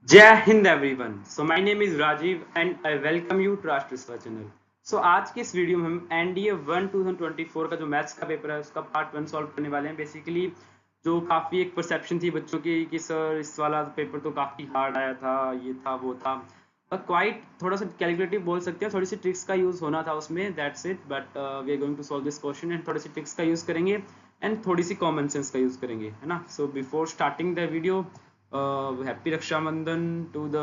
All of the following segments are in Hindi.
जय Hind everyone. So my name is Rajiv and I welcome you to Rashtra research channel. So आज की इस वीडियो में हम एनडीए 1 2024 का जो मैथ्स का पेपर है उसका पार्ट 1 सॉल्व करने वाले हैं। बेसिकली जो काफ़ी एक परसेप्शन थी बच्चों की कि सर इस वाला पेपर तो काफ़ी हार्ड आया था, ये था वो था, पर क्वाइट थोड़ा सा कैलकुलेटिव बोल सकते हैं, थोड़ी सी ट्रिक्स का यूज़ होना था उसमें, that's it. But we are going to solve this question and थोड़ी सी ट्रिक्स का यूज़ करेंगे एंड थोड़ी सी कॉमन सेंस का यूज़ करेंगे, है ना। So before starting the video, happy Rakshabandhan to the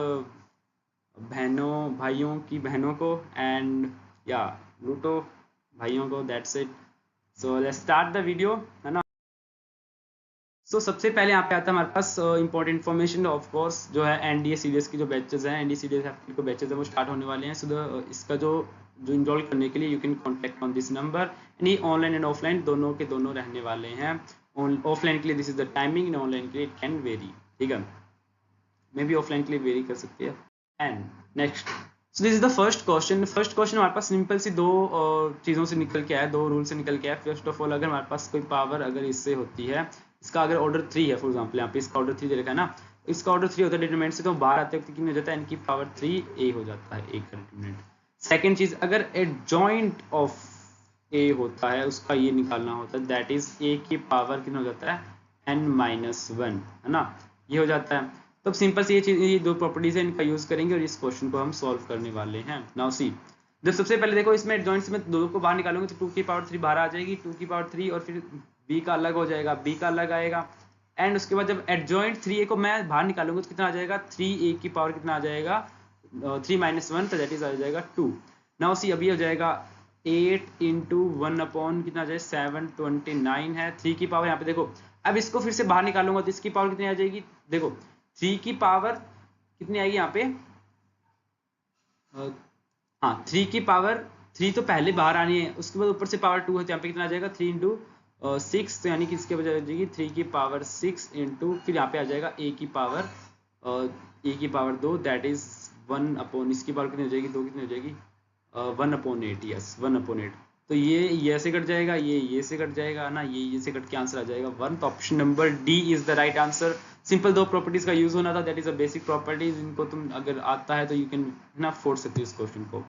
बहनों भाइयों की बहनों को एंड या लूटो भाइयों को, that's it. So let's start the video, है ना। सबसे पहले यहाँ पे आता है हमारे पास इंपॉर्टेंट इन्फॉर्मेशन। ऑफ कोर्स जो है एनडीए सीडीएस की जो बैचेस हैं, एनडीए सीडीएस को बैचेस हैं वो स्टार्ट होने वाले हैं। इसका जो जो इनरोल करने के लिए you can contact on this number. ये ऑनलाइन एंड ऑफलाइन दोनों के दोनों रहने वाले हैं। ऑफलाइन के लिए this is the timing and online के लिए इट कैन वेरी, ठीक है, मे बी ऑफलाइन के लिए वेरी कर सकते हैं। And next, so this is the first question. First question हमारे पास सिंपल सी दो चीज़ों से निकल के आया, दो रूल से निकल के आया। फर्स्ट ऑफ ऑल, अगर हमारे पास कोई पावर अगर इससे होती है, इसका अगर ऑर्डर 3 है, फॉर एग्जाम्पल यहाँ पे इसका ऑर्डर 3 दे रखा है ना, इसका ऑर्डर 3 होता है डिटरमिनेंट से, तो बाहर आते वक्त कितनी हो जाता है, इनकी पावर 3 ए हो जाता है, एक का डिटरमिनेंट। सेकेंड चीज, अगर एडजॉइंट ऑफ ए होता है, उसका ये निकालना होता है, दैट इज ए की पावर कितना हो जाता है, n-1, है ना, ये हो जाता है। तो सिंपल सी ये चीज, ये दो प्रॉपर्टीज है, इनका यूज करेंगे और इस क्वेश्चन को हम सॉल्व करने वाले हैं। नाउ सी, जब सबसे पहले देखो इसमें एडजॉइंट में दो को बाहर निकालूंगे तो 2 की पावर 3 बाहर आ जाएगी, 2 की पावर 3 और फिर b का अलग हो जाएगा, b का अलग आएगा। एंड उसके बाद जब एडजॉइंट 3a को मैं बाहर निकालूंगा तो कितना आ जाएगा, 3a की पावर कितना आ जाएगा, 3-1, तो दैट इज आ जाएगा 2। नाउ सी, अभी हो जाएगा 8 इंटू 1 अपॉन कितना आ जाए 729 है, 3 की पावर यहाँ पे देखो। अब इसको फिर से बाहर निकालूंगा तो इसकी पावर कितनी आ जाएगी, देखो 3 की पावर कितनी आएगी यहाँ पे, हाँ 3 की पावर 3 तो पहले बाहर आनी है, उसके बाद ऊपर से पावर 2 है, तो यहाँ पे कितना आ जाएगा 3 इंटू 6, तो यानी कि इसके बजाय हो जाएगी 3 की पावर 6 इंटू फिर यहाँ पे आ जाएगा ए की पावर 2, दैट इज 1 अपॉन, इसकी पावर कितनी हो जाएगी, 2 कितनी हो जाएगी, 1/8, यस 1/8। तो ये से कट जाएगा, ये से कट जाएगा ना, ये से कट के आंसर आ जाएगा 1। तो option number D is the right answer. Simple दो प्रॉपर्टीज का यूज होना था, that is a basic properties, इनको तुम अगर आता है तो यू कैन ना फोड़ सकते हो इस क्वेश्चन को।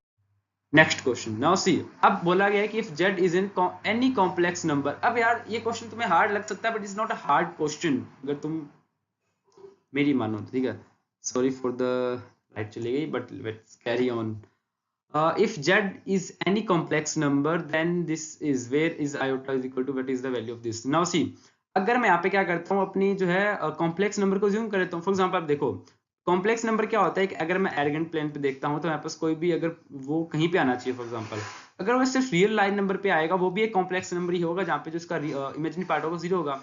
नेक्स्ट क्वेश्चन, नाउ सी, अब बोला गया है कि if z is in any complex number. अब यार ये क्वेश्चन तुम्हें हार्ड लग सकता है but is not a hard question, अगर तुम मेरी मानो तो, ठीक है। सॉरी फॉर द लाइट चली गई, but let's carry on. If z is any complex number, then this is where is iota is equal to what is the value of this. Now see, अगर मैं यहाँ पे क्या करता हूँ, अपनी जो है कॉम्प्लेक्स नंबर को ज्यूम कर लेता हूँ। फॉर एग्जाम्पल आप देखो, कॉम्प्लेक्स नंबर क्या होता है कि अगर मैं एरोगेंट प्लेन पे देखता हूँ तो मेरे पास कोई भी अगर वो कहीं पे आना चाहिए, फॉर एग्जाम्पल अगर वो सिर्फ रियल लाइन नंबर पे आएगा, वो भी एक कॉम्प्लेक्स नंबर ही होगा, जहाँ पे जो उसका इमेजिनरी पार्ट होगा 0 होगा।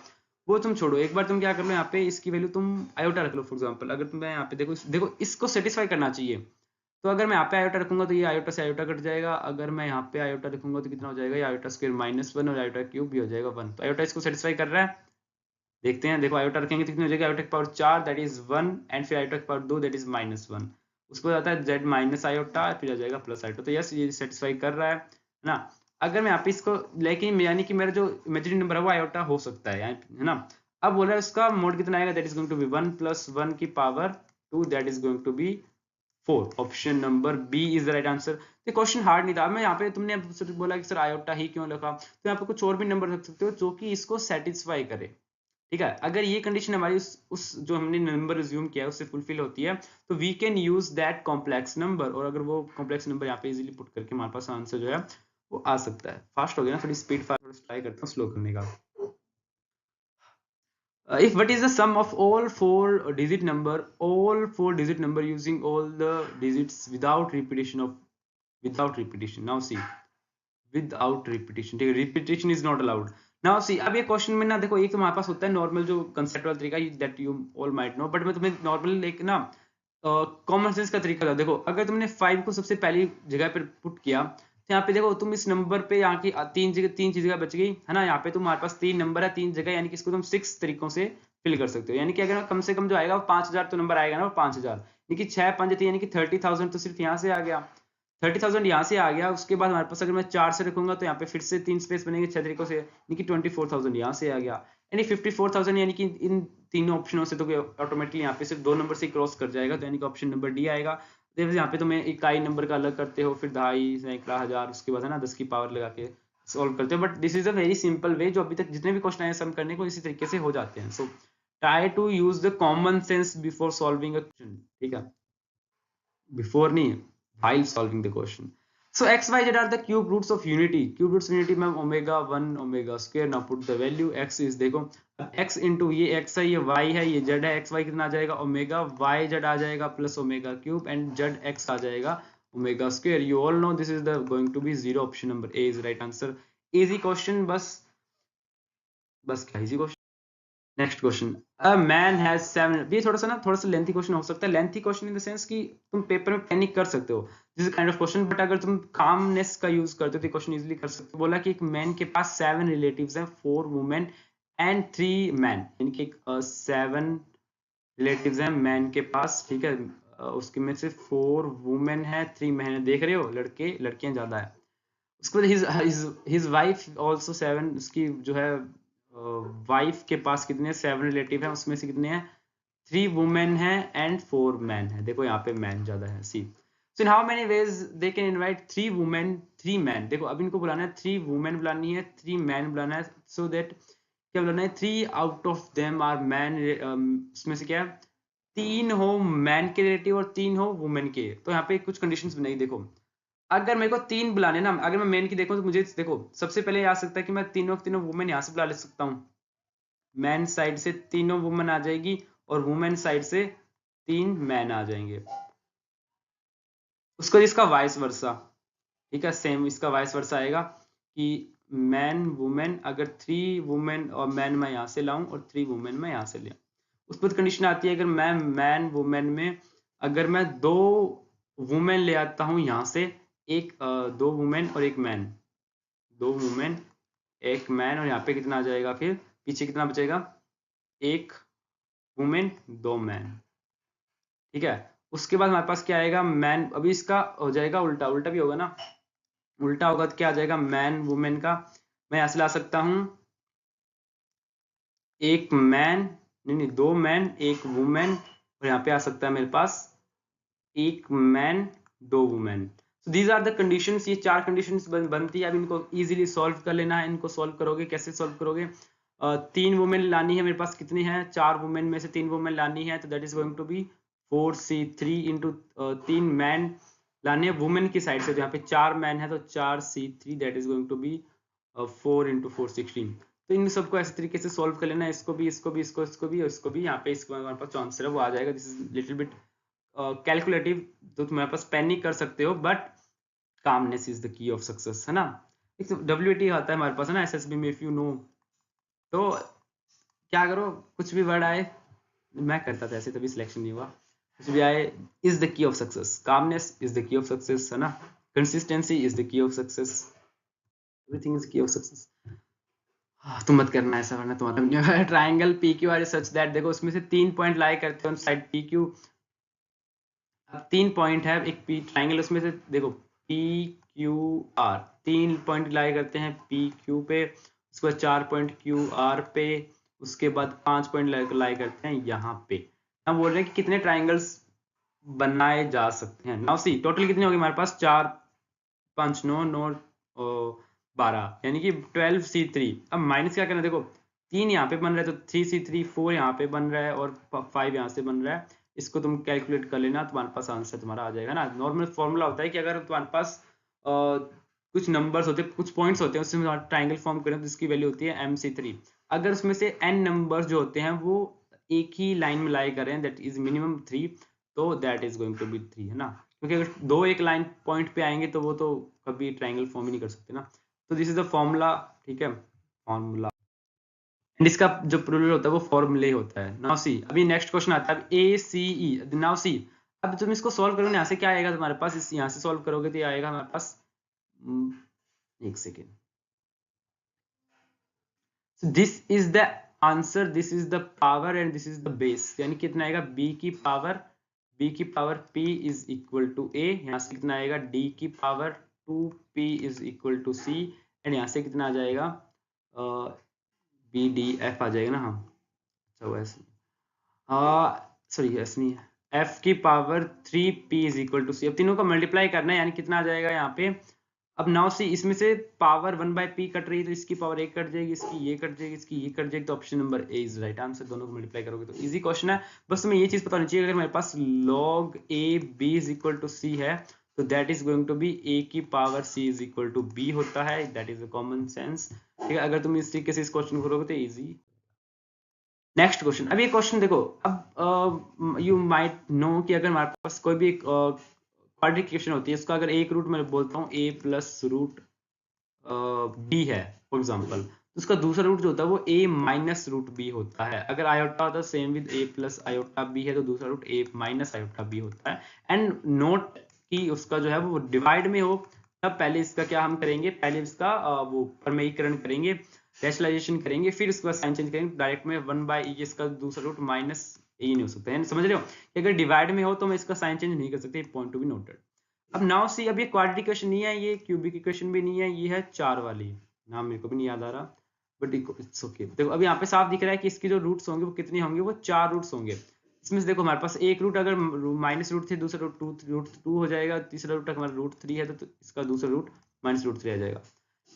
वो तुम छोड़ो, एक बार तुम क्या कर लो, यहाँ पे इसकी वैल्यू तुम आयोटा रख लो। फॉर एग्जाम्पल अगर तुम यहाँ पे देखो इसको सेटिस्फाई करना चाहिए, तो अगर मैं यहाँ पे आयोटा रखूंगा तो ये आयोटा से आयोटा कट जाएगा। अगर मैं यहाँ पे आयोटा रखूंगा तो कितना हो जाएगा, ये आयोटा स्क्वायर -1 और आयोटा क्यूब भी हो जाएगा 1। तो आयोटा इसको सेटिस्फाई कर रहा है, देखते हैं। देखो आयोटा रखेंगे तो कितनी हो जाएगी, आयोटा की पावर 4 दैट इज 1 एंड फिर आयोटा की पावर 2 दैट इज -1। उसको जाता है z माइनस आयोटा, फिर आ जाएगा प्लस आयोटा। तो यस, ये सेटिस्फाई कर रहा है ना। अगर मैं यहाँ पे इसको, लेकिन यानी कि मेरा जो इमेजिनरी नंबर है वो आयोटा हो सकता है, है ना। अब बोला है उसका मोड कितना आएगा, that is going to be 1 + 1 की power 2, that is going to be 4। Option number B is the right answer. ये क्वेश्चन हार्ड नहीं था। मैं यहाँ पे तुमने बोला कि सर आयोटा ही क्यों लिखा, तो यहाँ पे कुछ और भी नंबर रख सकते हो जो कि इसको सेटिस्फाई करे, ठीक है। अगर ये कंडीशन हमारी उस जो हमने नंबर रिज्यूम किया है उससे फुलफिल होती है तो we can use that complex number, और अगर वो कॉम्प्लेक्स नंबर यहाँ पे इजीली पुट करके हमारे पास आंसर जो है वो आ सकता है। फास्ट हो गया ना, थोड़ी स्पीड फास्ट ट्राई करता हूँ स्लो करने का। If what is the sum of all four digit number using all the digits without repetition. Now see, without repetition, ठीक है, repetition is not allowed. Now see, अब ये क्वेश्चन में ना देखो, एक तो हमारे पास होता है नॉर्मल जो कंसेप्ट वाला तरीका, that you all might know, but मैं तुम्हें नॉर्मल एक ना कॉमन सेंस का तरीका था। देखो अगर तुमने 5 को सबसे पहली जगह पर पुट किया तो यहाँ पे देखो तुम इस नंबर पे यहाँ की तीन जगह बच गई, है ना। यहाँ पे तुम्हारे पास 3 नंबर है, 3 जगह, यानी कि इसको तुम 6 तरीकों से फिल कर सकते हो। यानी कि अगर कम से कम जो आएगा वो 5000 तो नंबर आएगा ना, वो 5000, यानी कि 6 5 यानी कि 30,000 तो सिर्फ यहाँ से आ गया, 30,000 यहाँ से आ गया। उसके बाद हमारे पास अगर मैं 4 से रखूंगा तो यहाँ पे फिर से 3 स्पेस बनेंगे 6 तरीकों से, यानी कि 24,000 यहाँ से आ गया, यानी 54,000, यानी कि इन तीनों ऑप्शनों से तो ऑटोमेटिकली यहाँ पे सिर्फ 2 नंबर से क्रॉस कर जाएगा, तो यानी कि ऑप्शन नंबर डी आएगा। देखो यहाँ पे तुम्हें इकाई नंबर का अलग करते हो, फिर दहाई, सैकड़ा, हजार, उसके बाद है ना 10 की पावर लगा के सॉल्व करते हो। But this is a very simple way, जो अभी तक जितने भी क्वेश्चन आए सम करने को इसी तरीके से हो जाते हैं। So try to use the common sense before solving a question, ठीक है, बिफोर नहीं, while solving the question. So x y z are the cube roots of unity. Cube roots of unity में omega 1 omega square. Now put the value x is, देखो x into ये x है, ये y है, ये z है, x y कितना आ जाएगा ओमेगा y z आ जाएगा plus omega cube and z x आ जाएगा omega square. You all know this is the going to be 0. Option number A is right answer. Easy question, बस क्या easy question. Next question, a man has 7, ये थोड़ा सा लेंथी क्वेश्चन हो सकता है। Lengthy question in the sense कि तुम पेपर में पैनिक कर सकते हो, this is kind of question, but अगर तुम कामनेस का यूज करते हो तो क्वेश्चन इजीली कर सकते हो। बोला कि एक मैन के पास 7 रिलेटिव्स हैं, 4 वुमेन एंड 3 मैन, यानी कि 7 रिलेटिव्स हैं मैन के पास, ठीक है, उसके में से 4 वुमेन है, 3 मैन है, देख रहे हो, लड़के लड़कियां ज्यादा है। उसके बाद हिज वाइफ ऑल्सो 7, उसकी जो है वाइफ के पास कितने 7 रिलेटिव हैं, उसमें से कितने हैं 3 वुमेन है एंड 4 मैन है। देखो यहाँ पे मैन ज्यादा है, see. So in how many ways they can invite 3 women 3 man. देखो अब इनको बुलाना है, 3 वुमेन बुलानी है, 3 मैन बुलाना है, सो दैट क्या बुलाना है, 3 out of them are man, उसमें से क्या है 3 हो मैन के रिलेटिव और 3 हो वुमेन के। तो यहाँ पे कुछ कंडीशंस बनाई, देखो अगर मेरे को 3 बुलाने ना, अगर मैं मेन की देखूं तो मुझे देखो सबसे पहले आ सकता है कि मैं तीनों वुमेन यहाँ से बुला ले सकता हूँ, मैन साइड से तीनों वुमेन आ जाएगी और वुमेन साइड से 3 मैन आ जाएंगे। उसको इसका वाइस वर्सा, ठीक है, सेम इसका वाइस वर्सा आएगा कि मैन वुमेन, अगर 3 वुमेन और मैन मैं यहाँ से लाऊं और 3 वुमेन मैं यहाँ से ले, उस पर कंडीशन आती है अगर मैं मैन वुमेन में अगर मैं 2 वुमेन ले आता हूँ यहाँ से, एक 2 वुमेन और एक मैन, 2 वुमेन एक मैन, और यहाँ पे कितना आ जाएगा, फिर पीछे कितना बचेगा, 1 वुमेन 2 मैन, ठीक है। उसके बाद हमारे पास क्या आएगा, मैन, अभी इसका हो जाएगा उल्टा, उल्टा भी होगा ना, उल्टा होगा तो क्या आ जाएगा, मैन वुमेन का मैं यहाँ से ला सकता हूँ एक मैन, नहीं 2 मैन 1 वुमेन, और यहाँ पे आ सकता है मेरे पास 1 man 2 women. So these are the conditions, ये 4 कंडीशंस बनती है। अब इनको इजीली सॉल्व कर लेना है। इनको सॉल्व करोगे, कैसे सॉल्व करोगे, 3 वुमेन लानी है मेरे पास, कितनी है 4 वुमेन में से 3 वुमेन लानी है, तो that is going to be 4c3 into 3 man लाने हैं वुमेन की साइड से, तो यहाँ पे 4 मैन है तो 4c3 that is going to be 4 into 4 16। तो इन सबको ऐसे तरीके से सॉल्व कर लेना है, इसको भी इसको भी इसको भी और इसको भी, यहाँ पे इसको हमारे पास जो आंसर है वो आ जाएगा। This is little bit calculative, तो तुम्हारे पास पैनिक कर सकते हो, but calmness is the key of success, है ना। एक तो WT आता है हमारे पास, है ना, SSB में, इफ यू नो, तो क्या करो, कुछ भी वर्ड आए, मैं करता था ऐसे, तभी सिलेक्शन नहीं हुआ, कुछ भी आए, is the key of success, calmness is the key of success, है ना, consistency is the key of success, everything is key of success. तुम मत करना ऐसा, वरना तुम्हारा triangle PQ R such that, देखो उसमें से 3 पॉइंट लाई करते हो साइड PQ, 3 पॉइंट है एक पी ट्राइंगल, उसमें से देखो PQR 3 पॉइंट लाई करते हैं PQ पे, उसके बाद 4 पॉइंट QR पे, उसके बाद 5 पॉइंट लाई करते हैं यहाँ पे। हम बोल रहे हैं कि कितने ट्राइंगल्स बनाए जा सकते हैं। नाउ सी टोटल कितने हो गए हमारे पास, 4 5 9 9 12, यानी कि 12c3। अब माइनस क्या करना है, देखो 3 यहाँ पे बन रहा है तो 3c3, 4 यहाँ पे बन रहा है और 5 यहाँ से बन रहा है, इसको तुम कैलकुलेट कर लेना, तुम्हारे पास आंसर तुम्हारा आ जाएगा ना। नॉर्मल फॉर्मूला होता है कि अगर तुम्हारे पास कुछ नंबर्स होते हैं, कुछ पॉइंट्स होते हैं, उससे ट्राइंगल फॉर्म करें तो इसकी वैल्यू होती है MC3। अगर उसमें से n नंबर्स जो होते हैं वो एक ही लाइन में लाई कर रहे हैं, दैट इज मिनिमम 3, तो that is going to be 3, है ना, क्योंकि अगर 2 एक लाइन पॉइंट पे आएंगे तो वो तो कभी ट्राइंगल फॉर्म ही नहीं कर सकते ना। तो दिस इज द फॉर्मूला, ठीक है, फॉर्मूला, एंड इसका जो प्लूरल होता है वो फॉर्मूले होता है। नाउ सी, अभी नेक्स्ट क्वेश्चन आता है ACE। नाउ सी, अब तुम इसको सॉल्व करोगे, यहाँ से क्या आएगा तुम्हारे पास, इस यहाँ से सॉल्व करोगे तो ये आएगा हमारे पास, एक second, this is the answer, this is the power and this is the base, यानी कितना आएगा b की power p is equal to a, यहाँ से कितना आएगा d की power 2p is equal to c, and यहाँ से कितना आ जाएगा BDF आ जाएगा ना, हाँ अच्छा वैसे, सॉरी एस नहीं है, एफ की power 3p is equal to C. अब तीनों का मल्टीप्लाई करना है, यानी कितना आ जाएगा यहाँ पे। अब नाउ सी, इसमें से पावर 1/p कट रही है तो इसकी पावर एक कट जाएगी, इसकी ये कट जाएगी, इसकी ये कट जाएगी, तो option number A is right answer. दोनों को मल्टीप्लाई करोगे तो इजी क्वेश्चन है। बस तुम्हें ये चीज पता होनी चाहिए, अगर मेरे पास log a b is equal to C है तो that is going to be a की power c is equal to b होता है। That is a common sense, ठीक है। अगर तुम इस तरीके से इस क्वेश्चन को करोगे तो इजी। नेक्स्ट क्वेश्चन, अब ये क्वेश्चन देखो, अब यू माइट नो कि अगर हमारे पास कोई भी क्वाड्रिकेशन होती है, इसका अगर एक रूट मैं बोलता हूँ a प्लस रूट डी है फॉर एग्जांपल, तो उसका दूसरा रूट जो होता है वो a माइनस रूट बी होता है। अगर आयोटा होता है same with a plus iota b है तो दूसरा root a minus iota b होता है। एंड नोट कि उसका जो है वो डिवाइड में हो, तब पहले इसका क्या हम करेंगे, पहले इसका वो परमेयीकरण करेंगे, रैशनलाइजेशन करेंगे, फिर उसके बाद साइन चेंज करेंगे डायरेक्ट में 1/e, इसका दूसरा रूट माइनस ए नहीं हो सकता है। समझ रहे हो कि अगर डिवाइड में हो तो मैं इसका साइन चेंज नहीं कर सकते, पॉइंट टू बी नोटेड। अब नाउ सी, अब ये क्वाड्रेटिक इक्वेशन नहीं है, ये क्यूबिक इक्वेशन भी नहीं है, ये है 4 वाली, नाम मेरे को भी नहीं याद आ रहा, बट इट्स ओके। देखो अब यहाँ पे साफ दिख रहा है कि इसकी जो रूट्स होंगे वो कितने होंगे, वो 4 रूट्स होंगे। इसमें से देखो हमारे पास एक रूट अगर माइनस रूट थे, दूसरा रूट टू हो जाएगा, तीसरा रूट हमारा रूट 3 है तो इसका दूसरा रूट माइनस रूट 3 आ जाएगा।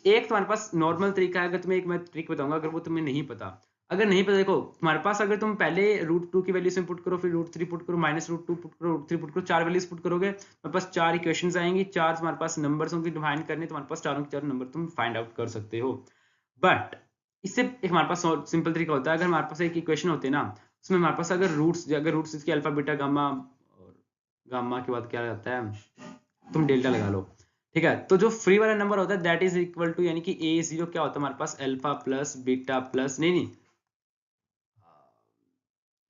एक तुम्हारे पास नॉर्मल तरीका है, अगर तुम्हें एक मैं ट्रिक बताऊंगा, अगर वो तुम्हें नहीं पता, अगर नहीं पता, देखो तुम्हारे पास अगर तुम पहले रूट 2 की वैल्यू से पुट करो, फिर रूट 3 पुट करो, माइनस रूट 2 पुट करो, रूट 3 पुट करो, 4 वैल्यूज पुट करोगे, तुम्हारे पास 4 इक्वेशंस आएंगी, 4 तुम्हारे पास नंबर्स होंगे डिफाइन करने, तुम्हारे पास चारों के चारों नंबर तुम फाइंड आउट कर सकते हो। बट इससे एक हमारे पास सिंपल तरीका होता है, अगर हमारे पास एक इक्वेशन होती है ना, उसमें हमारे पास अगर रूट्स इसके अल्फा बीटा गामा, और गामा के बाद क्या रहता है, तुम डेल्टा लगा लो, ठीक है। तो जो फ्री वाला नंबर होता है दैट इज इक्वल टू, यानी कि a0 क्या होता है हमारे पास, अल्फा प्लस बीटा प्लस नहीं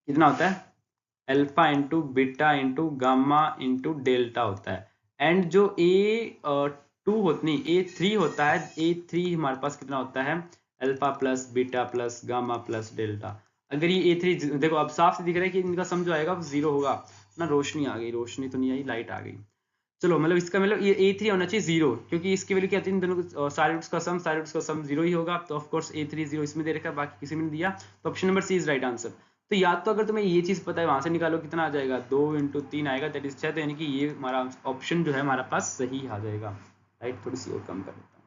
कितना होता है, alpha into beta into gamma into delta होता है। एंड जो a2 होती नहीं a3 होता है, a3 हमारे पास कितना होता है, alpha plus beta plus gamma plus delta. अगर ये a3 देखो अब साफ से दिख रहा है कि इनका सम जो आएगा वो 0 होगा ना। रोशनी आ गई, रोशनी तो नहीं आई, लाइट आ गई। चलो मतलब इसका मतलब ये a3 होना चाहिए 0, क्योंकि इसकी वैल्यू क्या आती है, इन दोनों सारे रूट्स का सम, सारे रूट्स का सम 0 ही होगा। तो ऑफ कोर्स a3 0 इसमें दे रखा है, बाकी किसी में नहीं दिया, तो option number C is right answer. तो या तो अगर तुम्हें ये चीज पता है, वहां से निकालो कितना आ जाएगा, 2 × 3 आएगा, दैट इज 6, तो यानी कि ये हमारा ऑप्शन जो है हमारा पास सही आ जाएगा। राइट, थोड़ी सी और कम कर देता हूँ,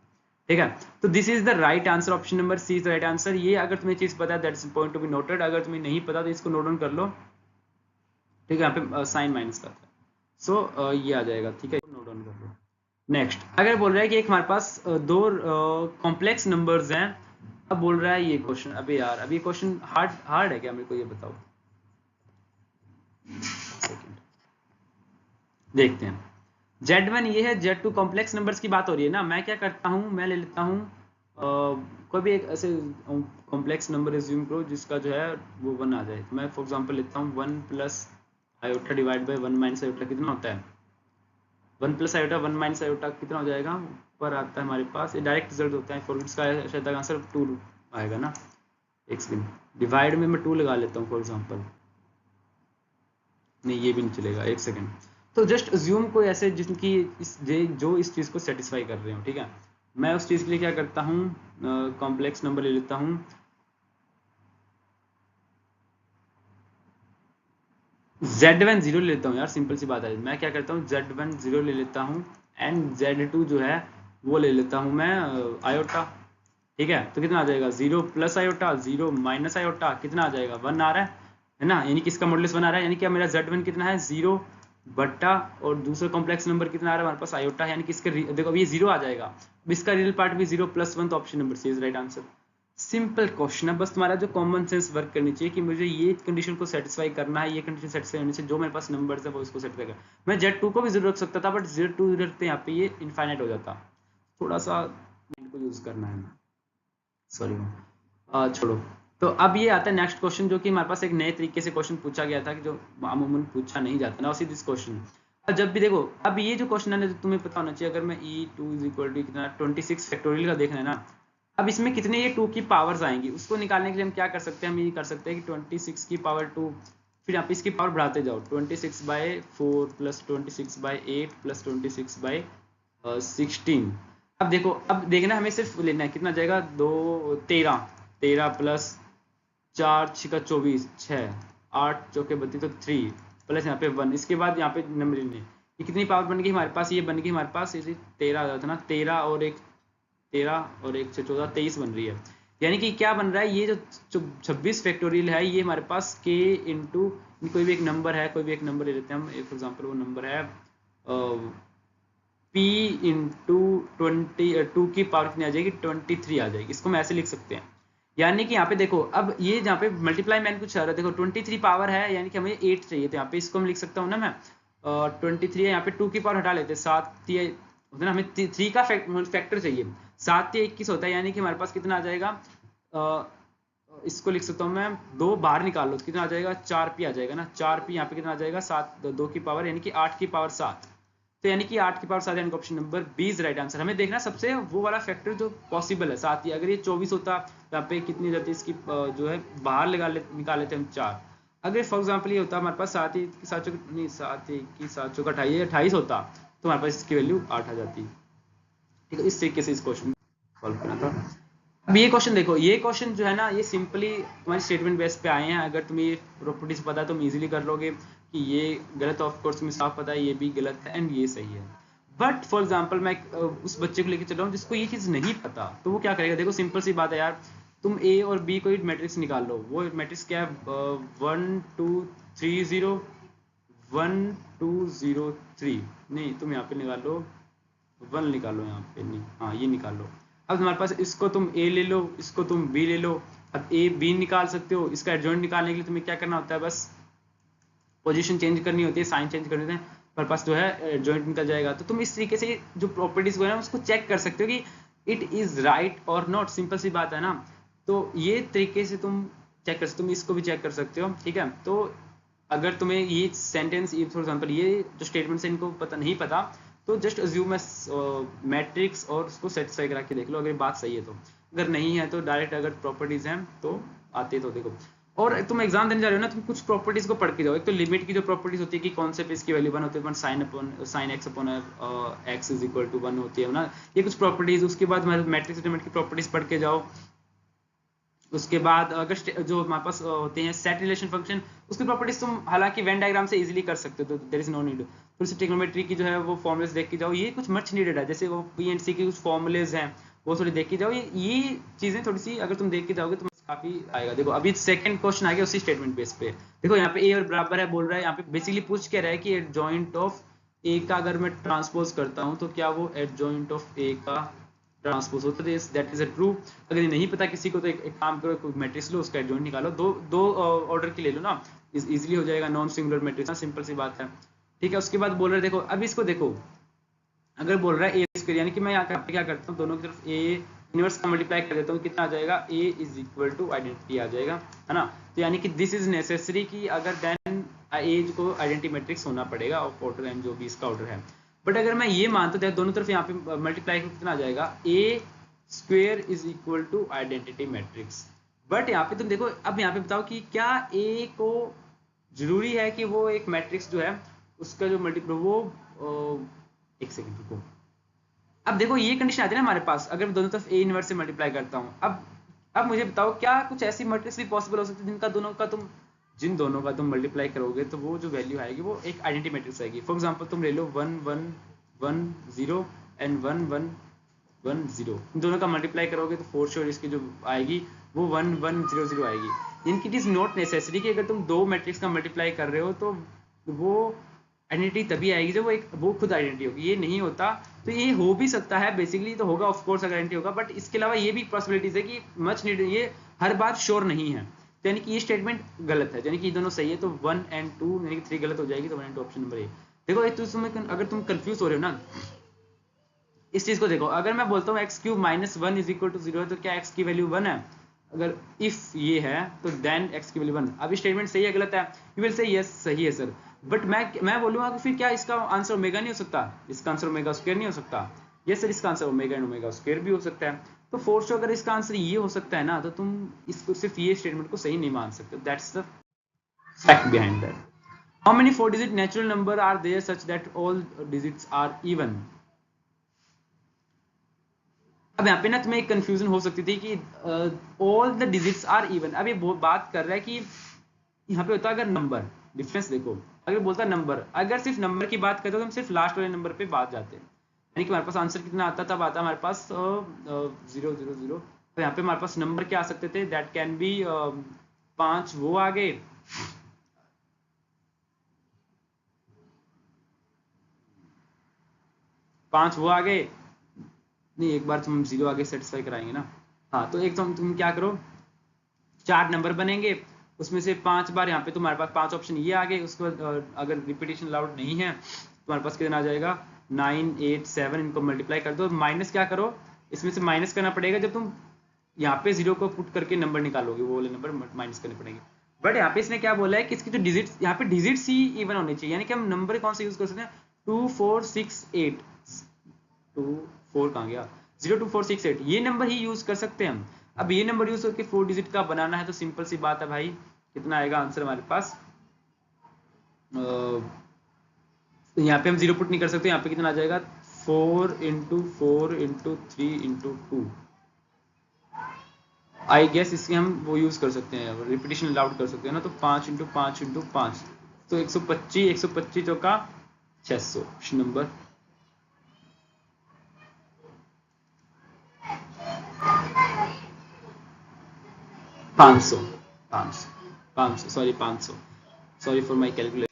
ठीक है। तो this is the right answer, option number C is the right answer. ये अगर तुम्हें चीज पता है that is point to be noted, अगर तुम्हें नहीं पता तो इसको नोट डाउन कर लो, ठीक है। यहाँ पे साइन माइनस का था, सो ये आ जाएगा, ठीक है, नोट डाउन कर लो। नेक्स्ट अगर बोल रहा है कि एक हमारे पास दो कॉम्प्लेक्स नंबर्स हैं, अब बोल रहा है ये क्वेश्चन, अबे यार अभी क्वेश्चन हार्ड है क्या, मेरे को ये बताओ, सेकंड देखते हैं। Z1 ये है, Z2 कॉम्प्लेक्स नंबर्स की बात हो रही है ना। मैं क्या करता हूँ, मैं ले लेता हूँ कोई भी एक ऐसे कॉम्प्लेक्स नंबर एज्यूम करो जिसका जो है वो 1 आ जाए। तो मैं फॉर एग्जांपल लेता हूँ 1 plus iota divide by 1 minus iota, कितना होता है 1 प्लस आयोटा 1 माइनस आयोटा, कितना हो जाएगा, ऊपर आता है हमारे पास, ये डायरेक्ट रिजल्ट होता है, फॉर इसका शायद आंसर 2 आएगा ना। एक सेकंड, डिवाइड में मैं 2 लगा लेता हूँ फॉर एग्जांपल, नहीं ये भी नहीं चलेगा, एक सेकंड। तो जस्ट अज्यूम कोई ऐसे जिनकी जो इस चीज़ को सेटिस्फाई कर रहे हो, ठीक है। मैं उस चीज़ के लिए क्या करता हूँ, कॉम्प्लेक्स नंबर ले लेता हूँ, Z1 0 ले लेता हूँ यार, सिंपल सी बात है। मैं क्या करता हूँ, Z1 0 ले लेता हूँ, एंड Z2 जो है वो ले लेता हूँ मैं आयोटा, ठीक है। तो कितना आ जाएगा, 0 प्लस आयोटा 0 माइनस आयोटा, कितना आ जाएगा 1 आ रहा है ना, यानी कि इसका मॉडुलस 1 आ रहा है, यानी कि मेरा Z1 कितना है 0 बट्टा, और दूसरा कॉम्प्लेक्स नंबर कितना आ रहा है हमारे पास आयोटा है, यानी कि इसका देखो अब ये 0 आ जाएगा, अब इसका रियल पार्ट भी 0 + 1, तो option number C is right answer. Simple question है, बस तुम्हारा जो कॉमन सेंस वर्क करनी चाहिए कि मुझे ये कंडीशन को सेटिस्फाई करना है, ये कंडीशन सेटिस्फाई होनी चाहिए, जो मेरे पास नंबर्स है वो इसको सेटिस्फाई कर। मैं Z2 को भी 0 रख सकता था, बट Z2 रखते यहाँ पे ये इनफाइनाइट हो जाता, थोड़ा सा इनको यूज करना है, सॉरी छोड़ो। तो अब ये आता है नेक्स्ट क्वेश्चन, जो कि हमारे पास एक नए तरीके से क्वेश्चन पूछा गया था, कि जो अमूमन पूछा नहीं जाता ना, उसी दिस क्वेश्चन। अब जब भी देखो, अब ये जो क्वेश्चन है ना, जो तुम्हें पता होना चाहिए, अगर मैं e2 = कितना 26 फैक्टोरियल का देखना है ना, अब इसमें कितने ये 2 की पावर्स आएंगी, उसको निकालने के लिए हम क्या कर सकते हैं, हम ये कर सकते हैं कि 26 की पावर 2, फिर आप इसकी पावर बढ़ाते जाओ, 26/4 + 26/8 + 26/16। अब देखो, अब देखना हमें सिर्फ लेना है, कितना जाएगा 2 13 13 + 4 × 6 = 24 6, 8 चौके 32 तो 3 प्लस यहाँ पे 1, इसके बाद यहाँ पे नंबर नहीं, ये कितनी पावर बन गई हमारे पास, ये बन गई हमारे पास ये 13 आ जाता ना, 13 और 1 से 14 23 बन रही है। यानी कि क्या बन रहा है, ये जो 26 फैक्टोरियल है ये हमारे पास k इंटू कोई भी एक नंबर है, कोई भी एक नंबर ले लेते हैं हम, फॉर एग्जाम्पल वो नंबर है p इंटू 22 की पावर कितनी आ जाएगी, 23 आ जाएगी। इसको हम ऐसे लिख सकते हैं। यानी कि यहाँ पे देखो, अब ये जहाँ पे मल्टीप्लाई मैंने कुछ आ रहा है, देखो 23 पावर है, यानी कि हमें 8 चाहिए, तो यहाँ पे इसको हम लिख सकता हूँ ना मैं 23 है, यहाँ पे 2 की पावर हटा लेते हैं, 7 होता है ना, हमें 3 का फैक्टर चाहिए, 7 या 21 होता है, यानी कि हमारे पास कितना आ जाएगा, इसको लिख सकता हूँ मैं, 2 बाहर निकाल लो तो कितना आ जाएगा, 4p आ जाएगा ना, 4p यहाँ पे कितना आ जाएगा, 7 2 की पावर यानी कि 8 की पावर 7, तो यानी कि 8 की पावर 7 यानी कि option number B is right answer. हमें देखना सबसे वो वाला फैक्टर जो पॉसिबल है, साथ ही अगर ये 24 होता तो यहाँ पे कितनी जाती है इसकी जो है बाहर निकाल लेते हैं हम 4। अगर फॉर एग्जाम्पल ये होता हमारे पास 7 की 7 नहीं 7 की 7 चौका 28 होता तो हमारे पास इसकी वैल्यू 8 आ जाती। ठीक है, इस तरीके से इस क्वेश्चन सॉल्व करना था। अब ये क्वेश्चन देखो, ये क्वेश्चन जो है ना ये सिंपली तुम्हारी स्टेटमेंट बेस पे आए हैं। अगर तुम्हें ये प्रॉपर्टीज पता है तो तुम इजीली कर लोगे कि ये गलत, ऑफ कोर्स तुम्हें साफ पता है ये भी गलत है एंड ये सही है। बट फॉर एग्जांपल मैं उस बच्चे को लेकर चल रहा हूँ जिसको ये चीज नहीं पता, तो वो क्या करेगा, देखो सिंपल सी बात है यार, तुम ए और बी को मैट्रिक्स निकाल लो। वो मैट्रिक्स क्या है, 1 2 3 0 1 2 0 3, नहीं तुम यहाँ पे निकाल लो 1 निकालो यहाँ पे, नहीं हाँ ये निकाल लो। अब तुम्हारे पास इसको तुम ए ले लो, इसको तुम बी ले लो। अब ए बी निकाल सकते हो, इसका एडजॉइंट निकालने के लिए तुम्हें क्या करना होता है, बस पोजीशन चेंज करनी होती है, साइन चेंज करनी होती है, पर पास जो है एडजॉइंट निकल जाएगा। तो तुम इस तरीके से जो प्रॉपर्टीज को है ना उसको चेक कर सकते हो कि इट इज राइट और नॉट, सिंपल सी बात है ना। तो ये तरीके से तुम चेक कर सकते हो, तुम इसको भी चेक कर सकते हो। ठीक है, तो अगर तुम्हें ये सेंटेंस फॉर एग्जांपल ये जो स्टेटमेंट है इनको पता नहीं पता तो जस्ट अज्यूम मैट्रिक्स और उसको सेटिस्फाई करा के देख लो, अगर बात सही है तो। अगर नहीं है तो डायरेक्ट अगर प्रॉपर्टीज हैं तो आते तो देखो। और तुम एग्जाम देने जा रहे हो ना, तुम कुछ प्रॉपर्टीज को पढ़ के जाओ। एक तो लिमिट की जो प्रॉपर्टीज होती है कि कौन से पे इसकी वैल्यू 1 होती है, sine x upon x is equal to 1 होती है ना, ये कुछ प्रॉपर्टीज। उसके बाद मैट्रिक्स लिमिट की प्रॉपर्टीज पढ़ के जाओ। उसके बाद अगर जो हमारे पास होते हैं सेट रिलेशन फंक्शन, उसकी प्रॉपर्टीज तुम हालांकि वेन डायग्राम से इजीली कर सकते हो, तो देयर इज नो नीड। फिर से ट्रिग्नोमेट्री की जो है वो फॉर्मुलेस देख के जाओ, ये कुछ मच नीडेड है, जैसे वो पी एंड सी के कुछ फॉर्मुलेस हैं वो थोड़ी देख के जाओ। ये चीजें थोड़ी सी अगर तुम देख के जाओगे तो काफी आएगा। देखो अभी सेकंड क्वेश्चन आ गया उसी स्टेटमेंट बेस पे। देखो यहाँ पे ए और बराबर है बोल रहा है, यहाँ पे बेसिकली पूछ क्या रहा है कि एडजॉइंट ऑफ ए का अगर मैं ट्रांसपोज करता हूँ तो क्या वो एडजॉइंट ऑफ ए का ट्रांसपोज होता है, दैट इज अ ट्रू। अगर ये नहीं पता किसी को तो एक काम करो, कोई मैट्रिक्स लो, उसका एडजॉइंट निकालो, दो ऑर्डर की ले लो ना, इजीली हो जाएगा, नॉन सिंगुलर मैट्रिक्स, सिंपल सी बात है। ठीक है, उसके बाद बोल रहे देखो अब इसको देखो, अगर बोल रहा है ए स्क्वायर, यानी कि मैं यहाँ पे क्या करता हूँ दोनों की तरफ ए इनवर्स का मल्टीप्लाई कर देता हूँ, कितना आ जाएगा, ए इज इक्वल टू आइडेंटिटी आ जाएगा, है ना। तो यानी कि दिस इज नेसेसरी कि अगर देन ए को आइडेंटिटी मैट्रिक्स होना पड़ेगा ऑफ ऑर्डर एन, जो भी इसका ऑर्डर है। बट अगर मैं ये मानता हूँ दोनों तरफ यहाँ पे मल्टीप्लाई कितना आ जाएगा, A square is equal to identity matrix. But यहाँ पे तुम देखो, अब यहाँ पे बताओ कि क्या ए को जरूरी है कि वो एक मैट्रिक्स जो है उसका जो मल्टीप्लाई वो एक सेकंड रुको। अब देखो ये कंडीशन आती है ना हमारे पास, अगर मैं दोनों तरफ ए इनवर्स से मल्टीप्लाई करता हूँ। अब मुझे बताओ क्या कुछ ऐसी मैट्रिक्स भी पॉसिबल हो सकती है जिन दोनों का तुम मल्टीप्लाई करोगे तो वो जो वैल्यू आएगी वो एक आइडेंटिटी मैट्रिक्स आएगी। फॉर एग्जांपल तुम ले लो 1 1 1 0 एंड 1 1 1 0, दोनों का मल्टीप्लाई करोगे तो फॉर श्योर इसकी जो आएगी वो 1 1 0 0 आएगी। इनकी इट इज नॉट नेसेसरी कि अगर तुम दो मैट्रिक्स का मल्टीप्लाई कर रहे हो तो वो आइडेंटिटी तभी आएगी जब वो खुद आइडेंटिटी होगी। ये नहीं होता, तो ये हो भी सकता है, बेसिकली तो होगा ऑफ कोर्स अगर आइडेंटिटी होगा, बट इसके अलावा ये भी पॉसिबिलिटीज है कि मच नीड, ये हर बार श्योर नहीं है। तो यानी कि ये स्टेटमेंट गलत है, यानी कि दोनों सही है, तो 1 एंड 2 यानी कि 3 गलत हो जाएगी, तो 1 एंड 2 ऑप्शन नंबर ए। देखो अगर तुम कंफ्यूज हो रहे हो ना इस चीज को देखो, अगर मैं बोलता हूँ x cube minus 1 is equal to 0 है तो क्या एक्स की वैल्यू 1 है? अगर इफ ये है तो देन एक्स की वैल्यू 1। अब स्टेटमेंट सही है गलत है? यू विल से यस सही है सर, बट मैं बोलूंगा कि फिर क्या इसका आंसर ओमेगा नहीं हो सकता, इसका आंसर ओमेगा स्क्वायर नहीं हो सकता? यस सर, इसका answer omega and omega square भी हो सकता है। तो फोर शो अगर इसका आंसर ये हो सकता है ना, तो तुम इसको सिर्फ ये स्टेटमेंट को सही नहीं मान सकते। That's the fact behind that. How many 4 digit natural number are there such that all digits are even? अब यहाँ पे ना तुम्हें एक कंफ्यूजन हो सकती थी कि all the digits are even. अब ये बात कर रहा है कि यहाँ पे होता है अगर नंबर, डिफरेंस देखो, अगर बोलता है नंबर, अगर सिर्फ नंबर की बात करते हो तो हम सिर्फ लास्ट वाले नंबर पे बात जाते हैं, यानी कि हमारे पास आंसर कितना आता, तब आता हमारे पास 0 0 0। तो यहाँ पे हमारे पास नंबर क्या आ सकते थे, दैट कैन बी 5 वो आ गए, 5 वो आ गए, नहीं एक बार तुम 0 आगे सेटिस्फाई कराएंगे ना। हाँ तो एक तुम क्या करो, 4 नंबर बनेंगे, उसमें से 5 बार यहाँ पे तुम्हारे पास 5 ऑप्शन ये आ गए, उसके बाद अगर रिपीटेशन अलाउड नहीं है तुम्हारे पास कितना आ जाएगा 9 8 7, इनको मल्टीप्लाई कर दो, माइनस क्या करो, इसमें से माइनस करना पड़ेगा जब तुम यहाँ पे 0 को पुट करके नंबर निकालोगे, वो वाले नंबर माइनस करने पड़ेंगे। बट यहाँ पे इसने क्या बोला है कि इसकी जो डिजिट, यहाँ पे डिजिट्स ही इवन होने चाहिए, यानी कि हम नंबर कौन सा यूज कर सकते हैं, 2 4 6 8, 2 4 कहाँ गया, 0 2 4 6 8, ये नंबर ही यूज कर सकते हैं हम। अब ये नंबर यूज करके 4 डिजिट का बनाना है तो सिंपल सी बात है भाई, कितना आएगा आंसर हमारे पास, यहाँ पे हम 0 पुट नहीं कर सकते, यहाँ पे कितना आ जाएगा 4 into 4 into 3 into 2, I guess इसके हम वो यूज कर सकते हैं, रिपीटेशन अलाउड कर सकते हैं ना, तो 5 इंटू 5 इंटू 5, तो 125, 125 चौका 600, option number 500, 500 sorry 500, sorry for my calculation.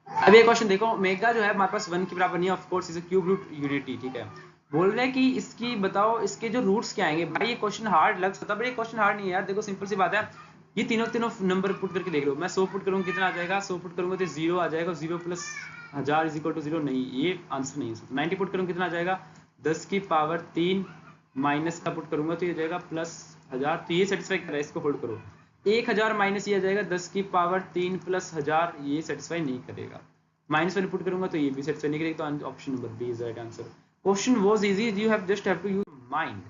अब ये क्वेश्चन देखो, मेगा जो है हमारे पास 1 के बराबर नहीं है, of course is a cube root unity, ठीक है। बोल रहे हैं कि इसकी बताओ इसके जो रूट्स क्या आएंगे, भाई ये क्वेश्चन हार्ड लग सकता है, बट ये क्वेश्चन हार्ड नहीं है यार, देखो सिंपल सी बात है, ये तीनों तीनों नंबर पुट करके देख लो, मैं 100 पुट करूंगा कितना आ जाएगा, 100 पुट करूंगा तो 0 आ जाएगा, 0 प्लस 1000 इज इक्वल टू 0, नहीं ये आंसर नहीं है। 90 पुट करूंगा कितना आ जाएगा, 10 की पावर 3 माइनस का पुट करूंगा तो ये जाएगा प्लस 1000, तो ये सेटिस्फाई कर रहा है, इसको होल्ड करो। 1000 माइनस ये आ जाएगा 10 की पावर 3 प्लस 1000, ये सेटिस्फाई नहीं करेगा, माइनस वाली पुट करूंगा तो ये भी सेटिस्फाई नहीं करेगा, तो option number B is right answer. Question was easy, you have just have to use mind.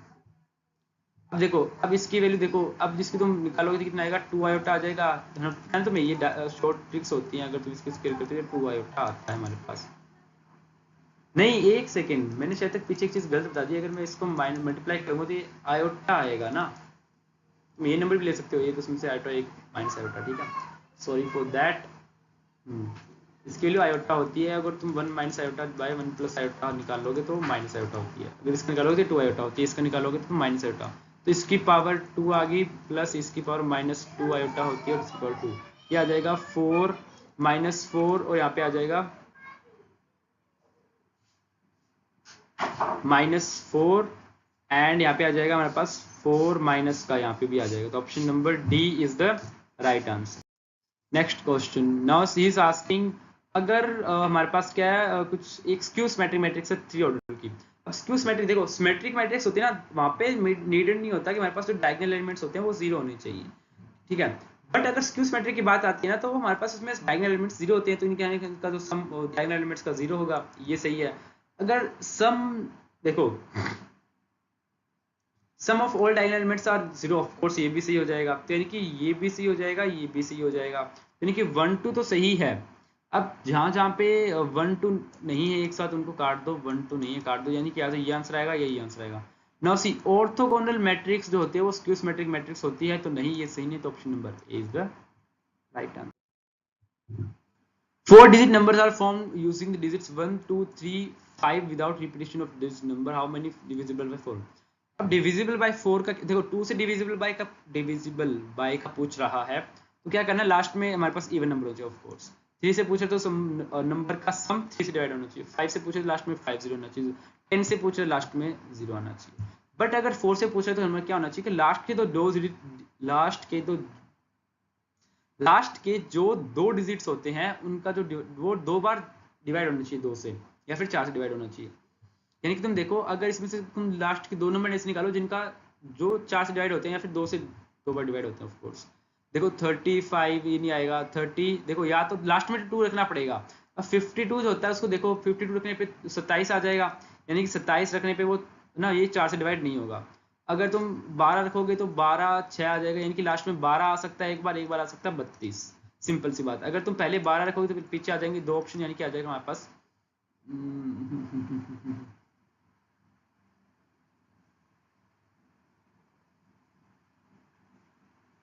अब देखो, अब इसकी वैल्यू देखो, अब जिसकी तुम निकालोगे तो कितना आएगा, 2 आयोटा आ जाएगा, तो मैं ये शॉर्ट ट्रिक्स होती हैं, अगर तुम इसकी स्केल करते हो 2 आयोटा आता है हमारे पास। नहीं एक सेकेंड, मैंने शायद तक पीछे एक चीज गलत बता दी, अगर मैं इसको मल्टीप्लाई करूंगा तो ये आयोटा आएगा ना, तुम ये नंबर भी ले सकते हो, एक उसमें से आयोटा एक माइनस आयोटा, ठीक है, सॉरी फॉर दैट। इसके लिए आयोटा होती है, अगर तुम 1 minus iota by 1 plus iota निकालोगे तो माइनस आयोटा होती है, अगर इसका निकालोगे तो 2 आयोटा होती है, इसका निकालोगे तो माइनस आयोटा, तो इसकी पावर 2 आ गई प्लस इसकी पावर माइनस 2 आयोटा होती है, और इसकी पावर 2, ये आ जाएगा 4 माइनस 4, और यहाँ पे आ जाएगा -4, एंड यहाँ पे आ जाएगा हमारे पास 4 माइनस का यहाँ पे भी आ जाएगा, तो option number D is the right answer. Next question, now see is asking, अगर हमारे पास क्या है, कुछ एक स्क्यू सिमेट्रिक मैट्रिक्स है 3 ऑर्डर की। अब स्क्यू सिमेट्रिक देखो, सिमेट्रिक मैट्रिक्स होती है ना, वहां पे नीडेड नहीं होता कि हमारे पास जो डायगोनल एलिमेंट्स होते हैं वो 0 होने चाहिए, ठीक है। बट अगर स्क्यू सिमेट्रिक की बात आती है ना, तो हमारे पास उसमें डायगोनल एलिमेंट्स 0 होते हैं, तो इनका जो सम डायगोनल एलिमेंट्स का 0 होगा, ये सही है। अगर सम देखो, sum of all diagonal elements are 0, of course ये भी सही हो जाएगा, तो यानी कि ये भी सही हो जाएगा, ये भी सही हो जाएगा, यानी कि 1 2 तो सही है। अब जहां जहां पे 1 2 नहीं है एक साथ उनको काट दो, 1 2 नहीं है काट दो, यानी कि ये आंसर आएगा, यही आंसर आएगा। नाउ सी ऑर्थोगोनल मैट्रिक्स जो होती है वो स्क्यू सिमेट्रिक मैट्रिक्स होती है, तो नहीं ये सही नहीं, तो option number A is the right answer. 4 digit numbers are formed using the digits 1 2 3 5 without repetition of this number, how many divisible by 4? अब डिविजिबल बाय 4 का देखो, 2 से डिविजिबल बाय का पूछ रहा है, तो क्या करना है, लास्ट में हमारे पास इवन नंबर हो चाहिए, ऑफ कोर्स 3 से पूछे तो नंबर का सम 3 से डिवाइड होना चाहिए, 5 से पूछे तो लास्ट में 5 0 होना चाहिए, 10 से पूछे तो लास्ट में 0 आना चाहिए। बट अगर 4 से पूछे तो हमें क्या होना चाहिए कि लास्ट के जो 2 डिजिट्स होते हैं उनका जो वो 2 बार डिवाइड होना चाहिए 2 से, या फिर 4 से डिवाइड होना चाहिए। यानी कि तुम देखो, अगर इसमें से तुम लास्ट के 2 नंबर ऐसे निकालो जिनका जो 4 से डिवाइड होते हैं, या फिर 2 से 2 बार डिवाइड होते हैं, ऑफ कोर्स देखो 35 ये नहीं आएगा, 30 देखो या तो लास्ट में 2 रखना पड़ेगा। अब 52 जो होता है उसको देखो, 52 रखने पे 27 आ जाएगा, यानी कि 27 रखने पे वो ना ये 4 से डिवाइड नहीं होगा। अगर तुम 12 रखोगे तो 12 6 आ जाएगा, यानी कि लास्ट में 12 आ सकता है, एक बार आ सकता है 32, सिंपल सी बात। अगर तुम पहले 12 रखोगे तो फिर पीछे आ जाएंगे 2 ऑप्शन, यानी कि आ जाएगा हमारे पास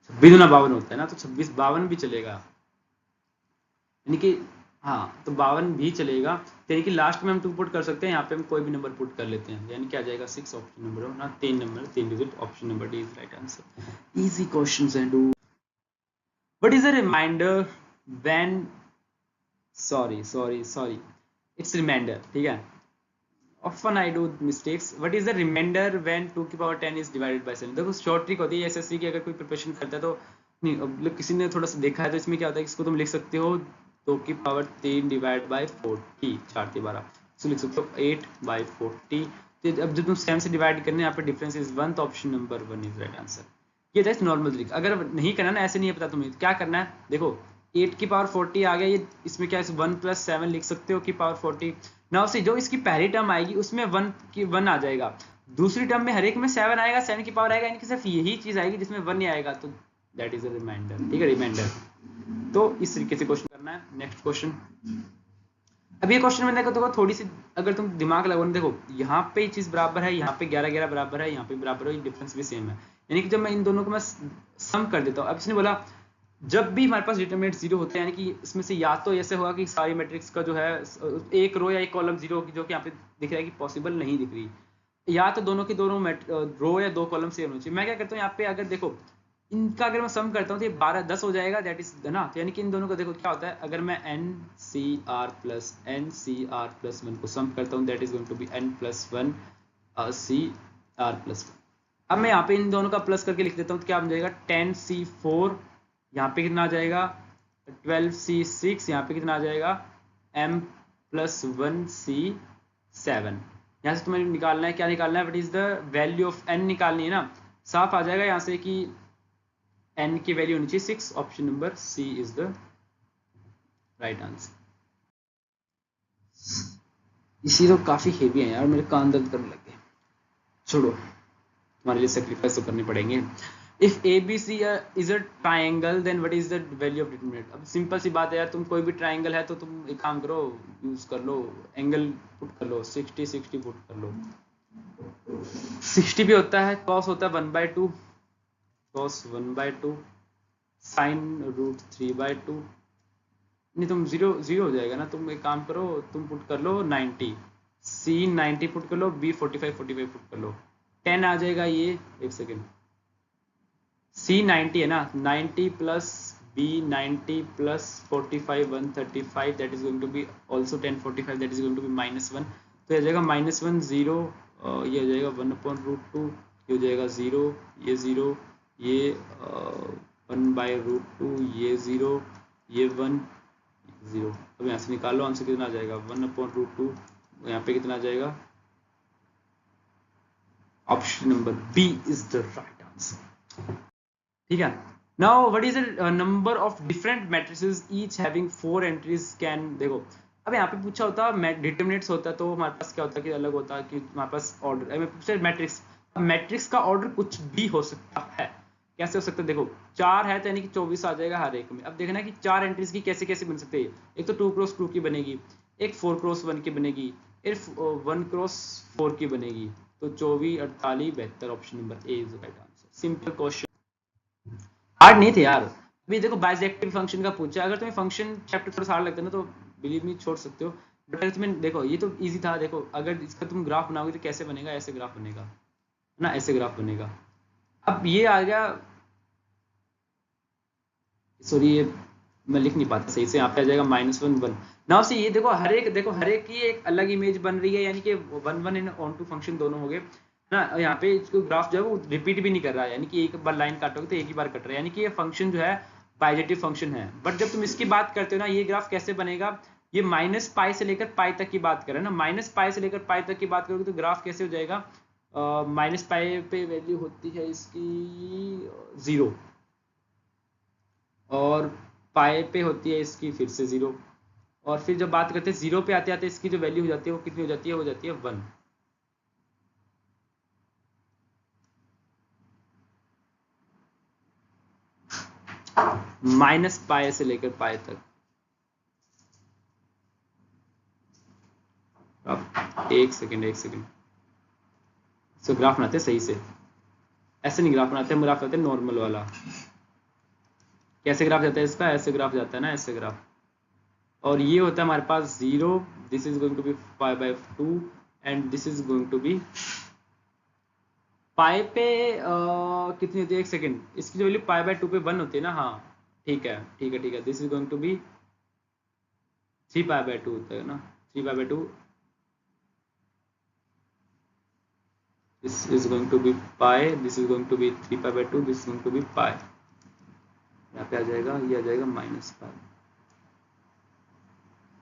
27 बी दूना 52 होता है ना, तो 26 52 भी चलेगा, यानी कि हाँ तो 52 भी चलेगा। तो यानी कि लास्ट में हम 2 पुट कर सकते हैं, यहाँ पे हम कोई भी नंबर पुट कर लेते हैं, यानी क्या आ जाएगा 6 ऑप्शन नंबर हो ना, 3 number 3 digit, option number D is right answer. Easy questions हैं do. What is a remainder when sorry it's remainder, ठीक है। often I do mistakes. What is the remainder when 2 की पावर 10 is divided by 7? देखो शॉर्ट ट्रिक होती है एसएससी की, अगर कोई प्रिपरेशन करता है तो नहीं, मतलब किसी ने थोड़ा सा देखा है तो इसमें क्या होता है, इसको तुम लिख सकते हो 2 की पावर 3 डिवाइड बाय 40, 4 से 12, इसको लिख सकते हो 8 बाय 40। तो अब जब तुम 7 से डिवाइड करने, यहाँ पे डिफरेंस इज 1, तो option number 1 is right answer. ये था नॉर्मल ट्रिक। अगर नहीं करना ना, ऐसे नहीं है पता तुम्हें क्या करना है, देखो 8 की पावर 40 आ गया, ये इसमें क्या है 1 + 7 लिख सकते हो की पावर 40। नाउ से जो इसकी पहली टर्म आएगी उसमें 1 आ जाएगा, दूसरी टर्म में हर एक में 7 आएगा, 7 की पावर आएगा, यानी कि सिर्फ यही चीज आएगी जिसमें 1 नहीं आएगा, तो दैट इज अ रिमाइंडर, ठीक है रिमाइंडर। तो इस तरीके से क्वेश्चन करना है। नेक्स्ट क्वेश्चन, अब ये क्वेश्चन में देखो थोड़ी सी अगर तुम दिमाग लगाओ, देखो यहाँ पे ये चीज बराबर है, यहाँ पे 11 11 बराबर है, यहाँ पे बराबर है, डिफरेंस भी सेम है, यानी कि जब मैं इन दोनों को मैं सम कर देता हूँ। अब इसने बोला जब भी हमारे पास डिटरमिनेंट 0 होते हैं, यानी कि इसमें से या तो ऐसे होगा कि सारी मैट्रिक्स का जो है एक रो या एक कॉलम 0 होगी, जो कि यहाँ पे दिख रहा है कि पॉसिबल नहीं दिख रही, या तो दोनों की दोनों रो या 2 कॉलम सेम होनी चाहिए। मैं क्या करता हूँ यहाँ पे, अगर देखो इनका अगर मैं सम करता हूँ तो ये 12 10 हो जाएगा, दैट इज ना, तो यानी कि इन दोनों को देखो क्या होता है, अगर मैं NCR प्लस NCR प्लस 1 को सम करता हूँ, that is going to be N plus 1 CR plus 1। अब मैं यहाँ पे इन दोनों का प्लस करके लिख देता हूँ, तो क्या बन जाएगा 10C4, यहाँ पे कितना आ जाएगा 12C6, यहाँ पे कितना आ जाएगा M प्लस 1C7। यहाँ से तुम्हें निकालना है, क्या निकालना है, what is the value of n निकालनी है ना, साफ आ जाएगा यहाँ से कि n की वैल्यू होनी चाहिए 6, option number C is the right answer. इसी तो काफी हेवी है यार, मेरे कान दर्द करने लग गए, छोड़ो तुम्हारे लिए सेक्रीफाइस तो करने पड़ेंगे। If ABC is a triangle then what is the value of determinant. अब सिंपल सी बात है यार, तुम कोई भी ट्राइंगल है तो तुम एक काम करो, यूज कर लो एंगल पुट कर लो, 60 60 पुट कर लो, 60 भी होता है, cos होता है 1/2, cos 1/2, sin √3/2, नहीं तुम 0 0 हो जाएगा ना, तुम एक काम करो तुम पुट कर लो 90, C 90 पुट कर लो, B 45 45 पुट कर लो, 10 आ जाएगा ये, एक सेकेंड, C 90 है ना, 90 plus B 90 plus 45 135, that is going to be also 10 45, that is going to be -1, तो ये जाएगा -1 0, ये हो जाएगा 1/√2, ये हो जाएगा 0, ये 0, ये 1/√2, ये 0, ये 1 0। अब यहाँ से निकालो आंसर कितना आ जाएगा 1/√2, यहाँ पे कितना आ जाएगा, option number B is the right answer, ठीक है। Now what is the number of different matrices each having 4 entries can, देखो अब यहाँ पे पूछा होता डिटरमिनेंट्स होता तो हमारे पास क्या होता कि अलग होता कि हमारे पास ऑर्डर मैट्रिक्स, मैट्रिक्स का ऑर्डर कुछ भी हो सकता है, कैसे हो सकता है, देखो 4 है तो यानी कि 24 आ जाएगा हर एक में। अब देखना कि 4 एंट्रीज की कैसे कैसे बन सकते हैं, एक तो 2x2 की बनेगी, एक 4x1 की बनेगी, एक 1x4 की बनेगी, तो 24 48 72, option number A is the right answer. Simple question, hard नहीं थे यार। अभी देखो बाइसेक्टिव फंक्शन का पूछा, अगर तुम्हें फंक्शन चैप्टर थोड़ा हार्ड लगता है ना तो बिलीव मी छोड़ सकते हो, बट अगर तुम्हें देखो ये तो इजी था, देखो अगर इसका तुम ग्राफ बनाओगे तो कैसे बनेगा, ऐसे ग्राफ बनेगा ना, ऐसे ग्राफ बनेगा। अब ये आ गया, सॉरी ये मैं लिख नहीं पाता सही से, यहाँ पे आ जाएगा -1 1। नाउ से ये देखो हर एक की एक अलग इमेज बन रही है, यानी कि 1 1 इन ऑन टू फंक्शन दोनों हो गए ना, यहाँ पे इसको ग्राफ जो है वो रिपीट भी नहीं कर रहा है, यानी कि एक बार लाइन काटोगे तो एक ही बार कट रहा है, यानी कि ये फंक्शन जो है बाइजेक्टिव फंक्शन है। बट जब तुम इसकी बात करते हो ना, ये ग्राफ कैसे बनेगा, ये -π से लेकर पाई तक की बात करें ना, -π से लेकर पाई तक की बात करोगे तो ग्राफ कैसे हो जाएगा, -π पे वैल्यू होती है इसकी 0, और पाए पे होती है इसकी फिर से 0, और फिर जब बात करते हैं 0 पे आते आते इसकी जो वैल्यू हो जाती है वो कितनी हो जाती है, हो जाती है 1। -π से लेकर पाए तक। अब एक सेकंड इसको ग्राफ बनाते हैं सही से, ऐसे नहीं ग्राफ बनाते हैं, ग्राफ बनाते हैं नॉर्मल वाला, कैसे ग्राफ जाता है इसका, ऐसे ग्राफ जाता है ना, ऐसे ग्राफ। और ये होता है हमारे पास 0, this is going to be 5/2 and this is going to be pi पे कितनी होती है, एक सेकेंड, इसकी जो वैल्यू पाई/2 पे 1 होती है ना, हाँ ठीक है ठीक है ठीक है, this is going to be 3 पाई/2 होता है ना, 3 पाई/2, this is going to be pi, this is going to be 3 पाई/2, this is going to be pi, यहाँ पे आ जाएगा, ये आ जाएगा -pi,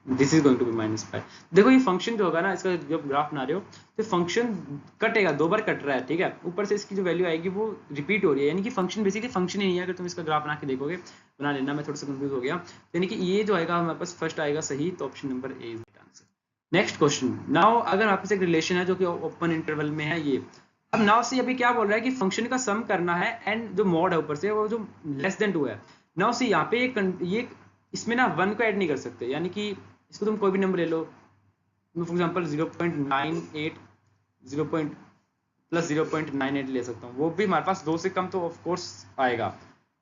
this is going to be -pi. देखो ये फंक्शन जो होगा ना, इसका जब ग्राफ बना रहे हो तो फंक्शन कटेगा, 2 बार कट रहा है, ठीक है, ऊपर से इसकी जो वैल्यू आएगी वो रिपीट हो रही है, यानी कि फंक्शन बेसिकली फंक्शन ही नहीं है। अगर तुम इसका ग्राफ बना के देखोगे, बना लेना, मैं थोड़ा सा कंफ्यूज हो गया, यानी कि ये जो आएगा हमारे पास फर्स्ट आएगा सही, तो option number A is the answer. Next question, now अगर आपके पास एक रिलेशन है जो कि ओपन इंटरवल में है ये, अब नाउ से अभी क्या बोल रहा है कि फंक्शन का सम करना है एंड जो मॉड है ऊपर से वो जो लेस देन 2 है। नाउ से यहाँ पे ये इसमें ना 1 को ऐड नहीं कर सकते, यानी कि इसको तुम कोई भी नंबर ले लो, मैं फॉर एग्जांपल 0.98 0 प्लस 0.98 ले सकता हूँ, वो भी हमारे पास 2 से कम तो ऑफ कोर्स आएगा,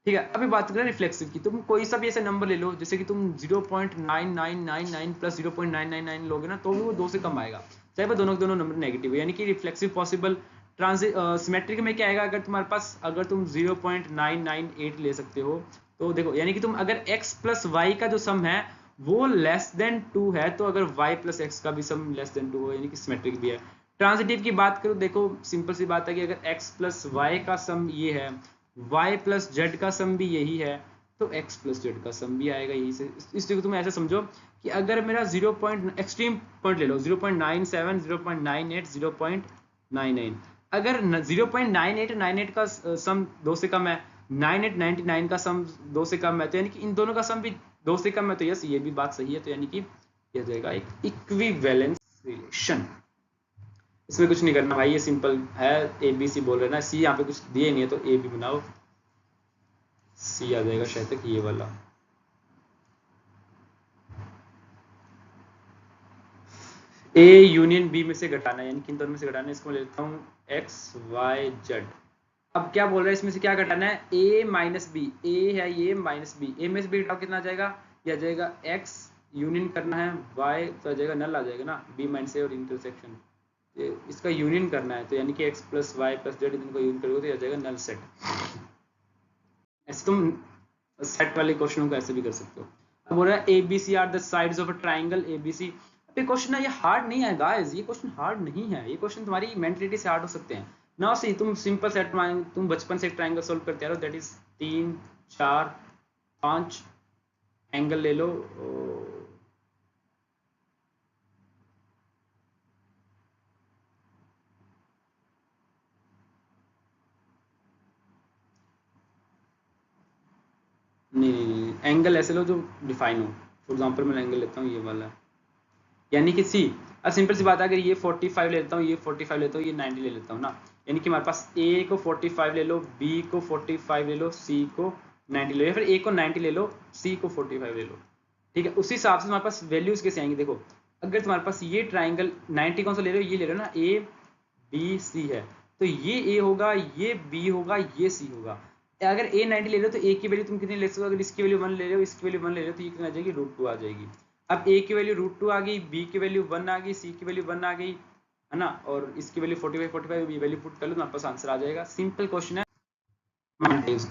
ठीक है। अभी बात करें रिफ्लेक्सिव की, तुम कोई सा भी ऐसे नंबर ले लो, जैसे कि तुम 0.9999 प्लस 0.999 लोगे ना, तो भी वो 2 से कम आएगा, चाहे वो दोनों नंबर नेगेटिव है, यानी कि रिफ्लेक्सिव पॉसिबल। सिमेट्रिक में क्या आएगा, अगर तुम्हारे पास अगर तुम 0.998 ले सकते हो, तो देखो यानी कि तुम अगर x प्लस वाई का जो सम है वो लेस देन 2 है, तो अगर y प्लस एक्स का भी सम लेस देन 2 हो, यानी कि सिमेट्रिक भी है। ट्रांजिटिव की बात करो, देखो सिंपल सी बात है कि अगर x प्लस वाई का सम ये है, y प्लस जेड का सम भी यही है, तो x प्लस जेड का सम भी आएगा यही से। इसलिए तुम ऐसे समझो कि अगर मेरा 0 पॉइंट एक्सट्रीम पॉइंट ले लो, 0.97 0.98 0.99, अगर 0.9898 का सम 2 से कम है, 9899 का सम 2 से कम है, तो यानी कि इन दोनों का सम भी 2 से कम है, तो यस ये भी बात सही है, तो यानी कि यह जाएगा एक इक्विवेलेंस रिलेशन। इसमें कुछ नहीं करना भाई, ये सिंपल है, ए बी सी बोल रहे ना, सी यहाँ पे कुछ दिए नहीं है, तो ए भी बनाओ, सी आ जाएगा शायद तक ये वाला। ए यूनियन बी में से घटाना, यानी कि इन दोनों में से घटाना, इसको मैं लेता हूँ एक्स वाई जेड। अब क्या बोल रहा है, इसमें से क्या घटाना है, a माइनस बी, ए है ये माइनस बी, ए में से बी घटाओ कितना आ जाएगा, ये आ जाएगा x यूनियन करना है y, तो आ जाएगा नल आ जाएगा ना, b माइनस ए और इंटरसेक्शन, इसका यूनियन करना है, तो यानी कि x plus y plus z इनको यूनियन करोगे तो ये आ जाएगा नल सेट। ऐसे तुम सेट वाले क्वेश्चनों को ऐसे भी कर सकते हो। अब बोल रहा है A B C are the sides of a triangle A B C. ये क्वेश्चन है, ये हार्ड नहीं है गाइस, ये क्वेश्चन हार्ड नहीं है, ये क्वेश्चन तुम्हारी मेंटलिटी से हार्ड हो सकते हैं ना। सी तुम सिंपल सेट, तुम बचपन से ट्राइंगल सॉल्व करते रहो, दैट इज 3 4 5 एंगल ले लो, नहीं एंगल ऐसे लो जो डिफाइन हो, फॉर एग्जांपल मैं एंगल लेता हूँ ये वाला, यानी कि सी, अब सिंपल सी बात है, अगर ये 45 लेता हूँ, ये 45 लेता हूँ, ये 90 ले लेता हूँ ना, यानी कि हमारे पास ए को 45 ले लो, बी को 45 ले लो, सी को 90 ले लो, या फिर ए को 90 ले लो, सी को 45 ले लो, ठीक है। उसी हिसाब से तुम्हारे पास वैल्यूज कैसे आएंगी, देखो अगर तुम्हारे पास ये ट्राइंगल 90 कौन सा ले रहे हो, ये ले रहे हो ना, ए बी सी है, तो ये ए होगा, ये बी होगा, ये सी होगा। अगर ए 90 ले रहे हो तो ए की वैल्यू तुम कितनी ले सकते हो, अगर इसकी वैल्यू 1 ले रहे हो, इसकी वैल्यू 1 ले रहे हो, तो ये कितना आ जाएगी, √2 आ जाएगी। अब ए की वैल्यू √2 आ गई, बी की वैल्यू 1 आ गई, सी की वैल्यू 1 आ गई, है ना, और इसकी वैल्यू 45 ये वैल्यू पुट कर लो, तुम्हारे पास आंसर आ जाएगा। सिंपल क्वेश्चन है,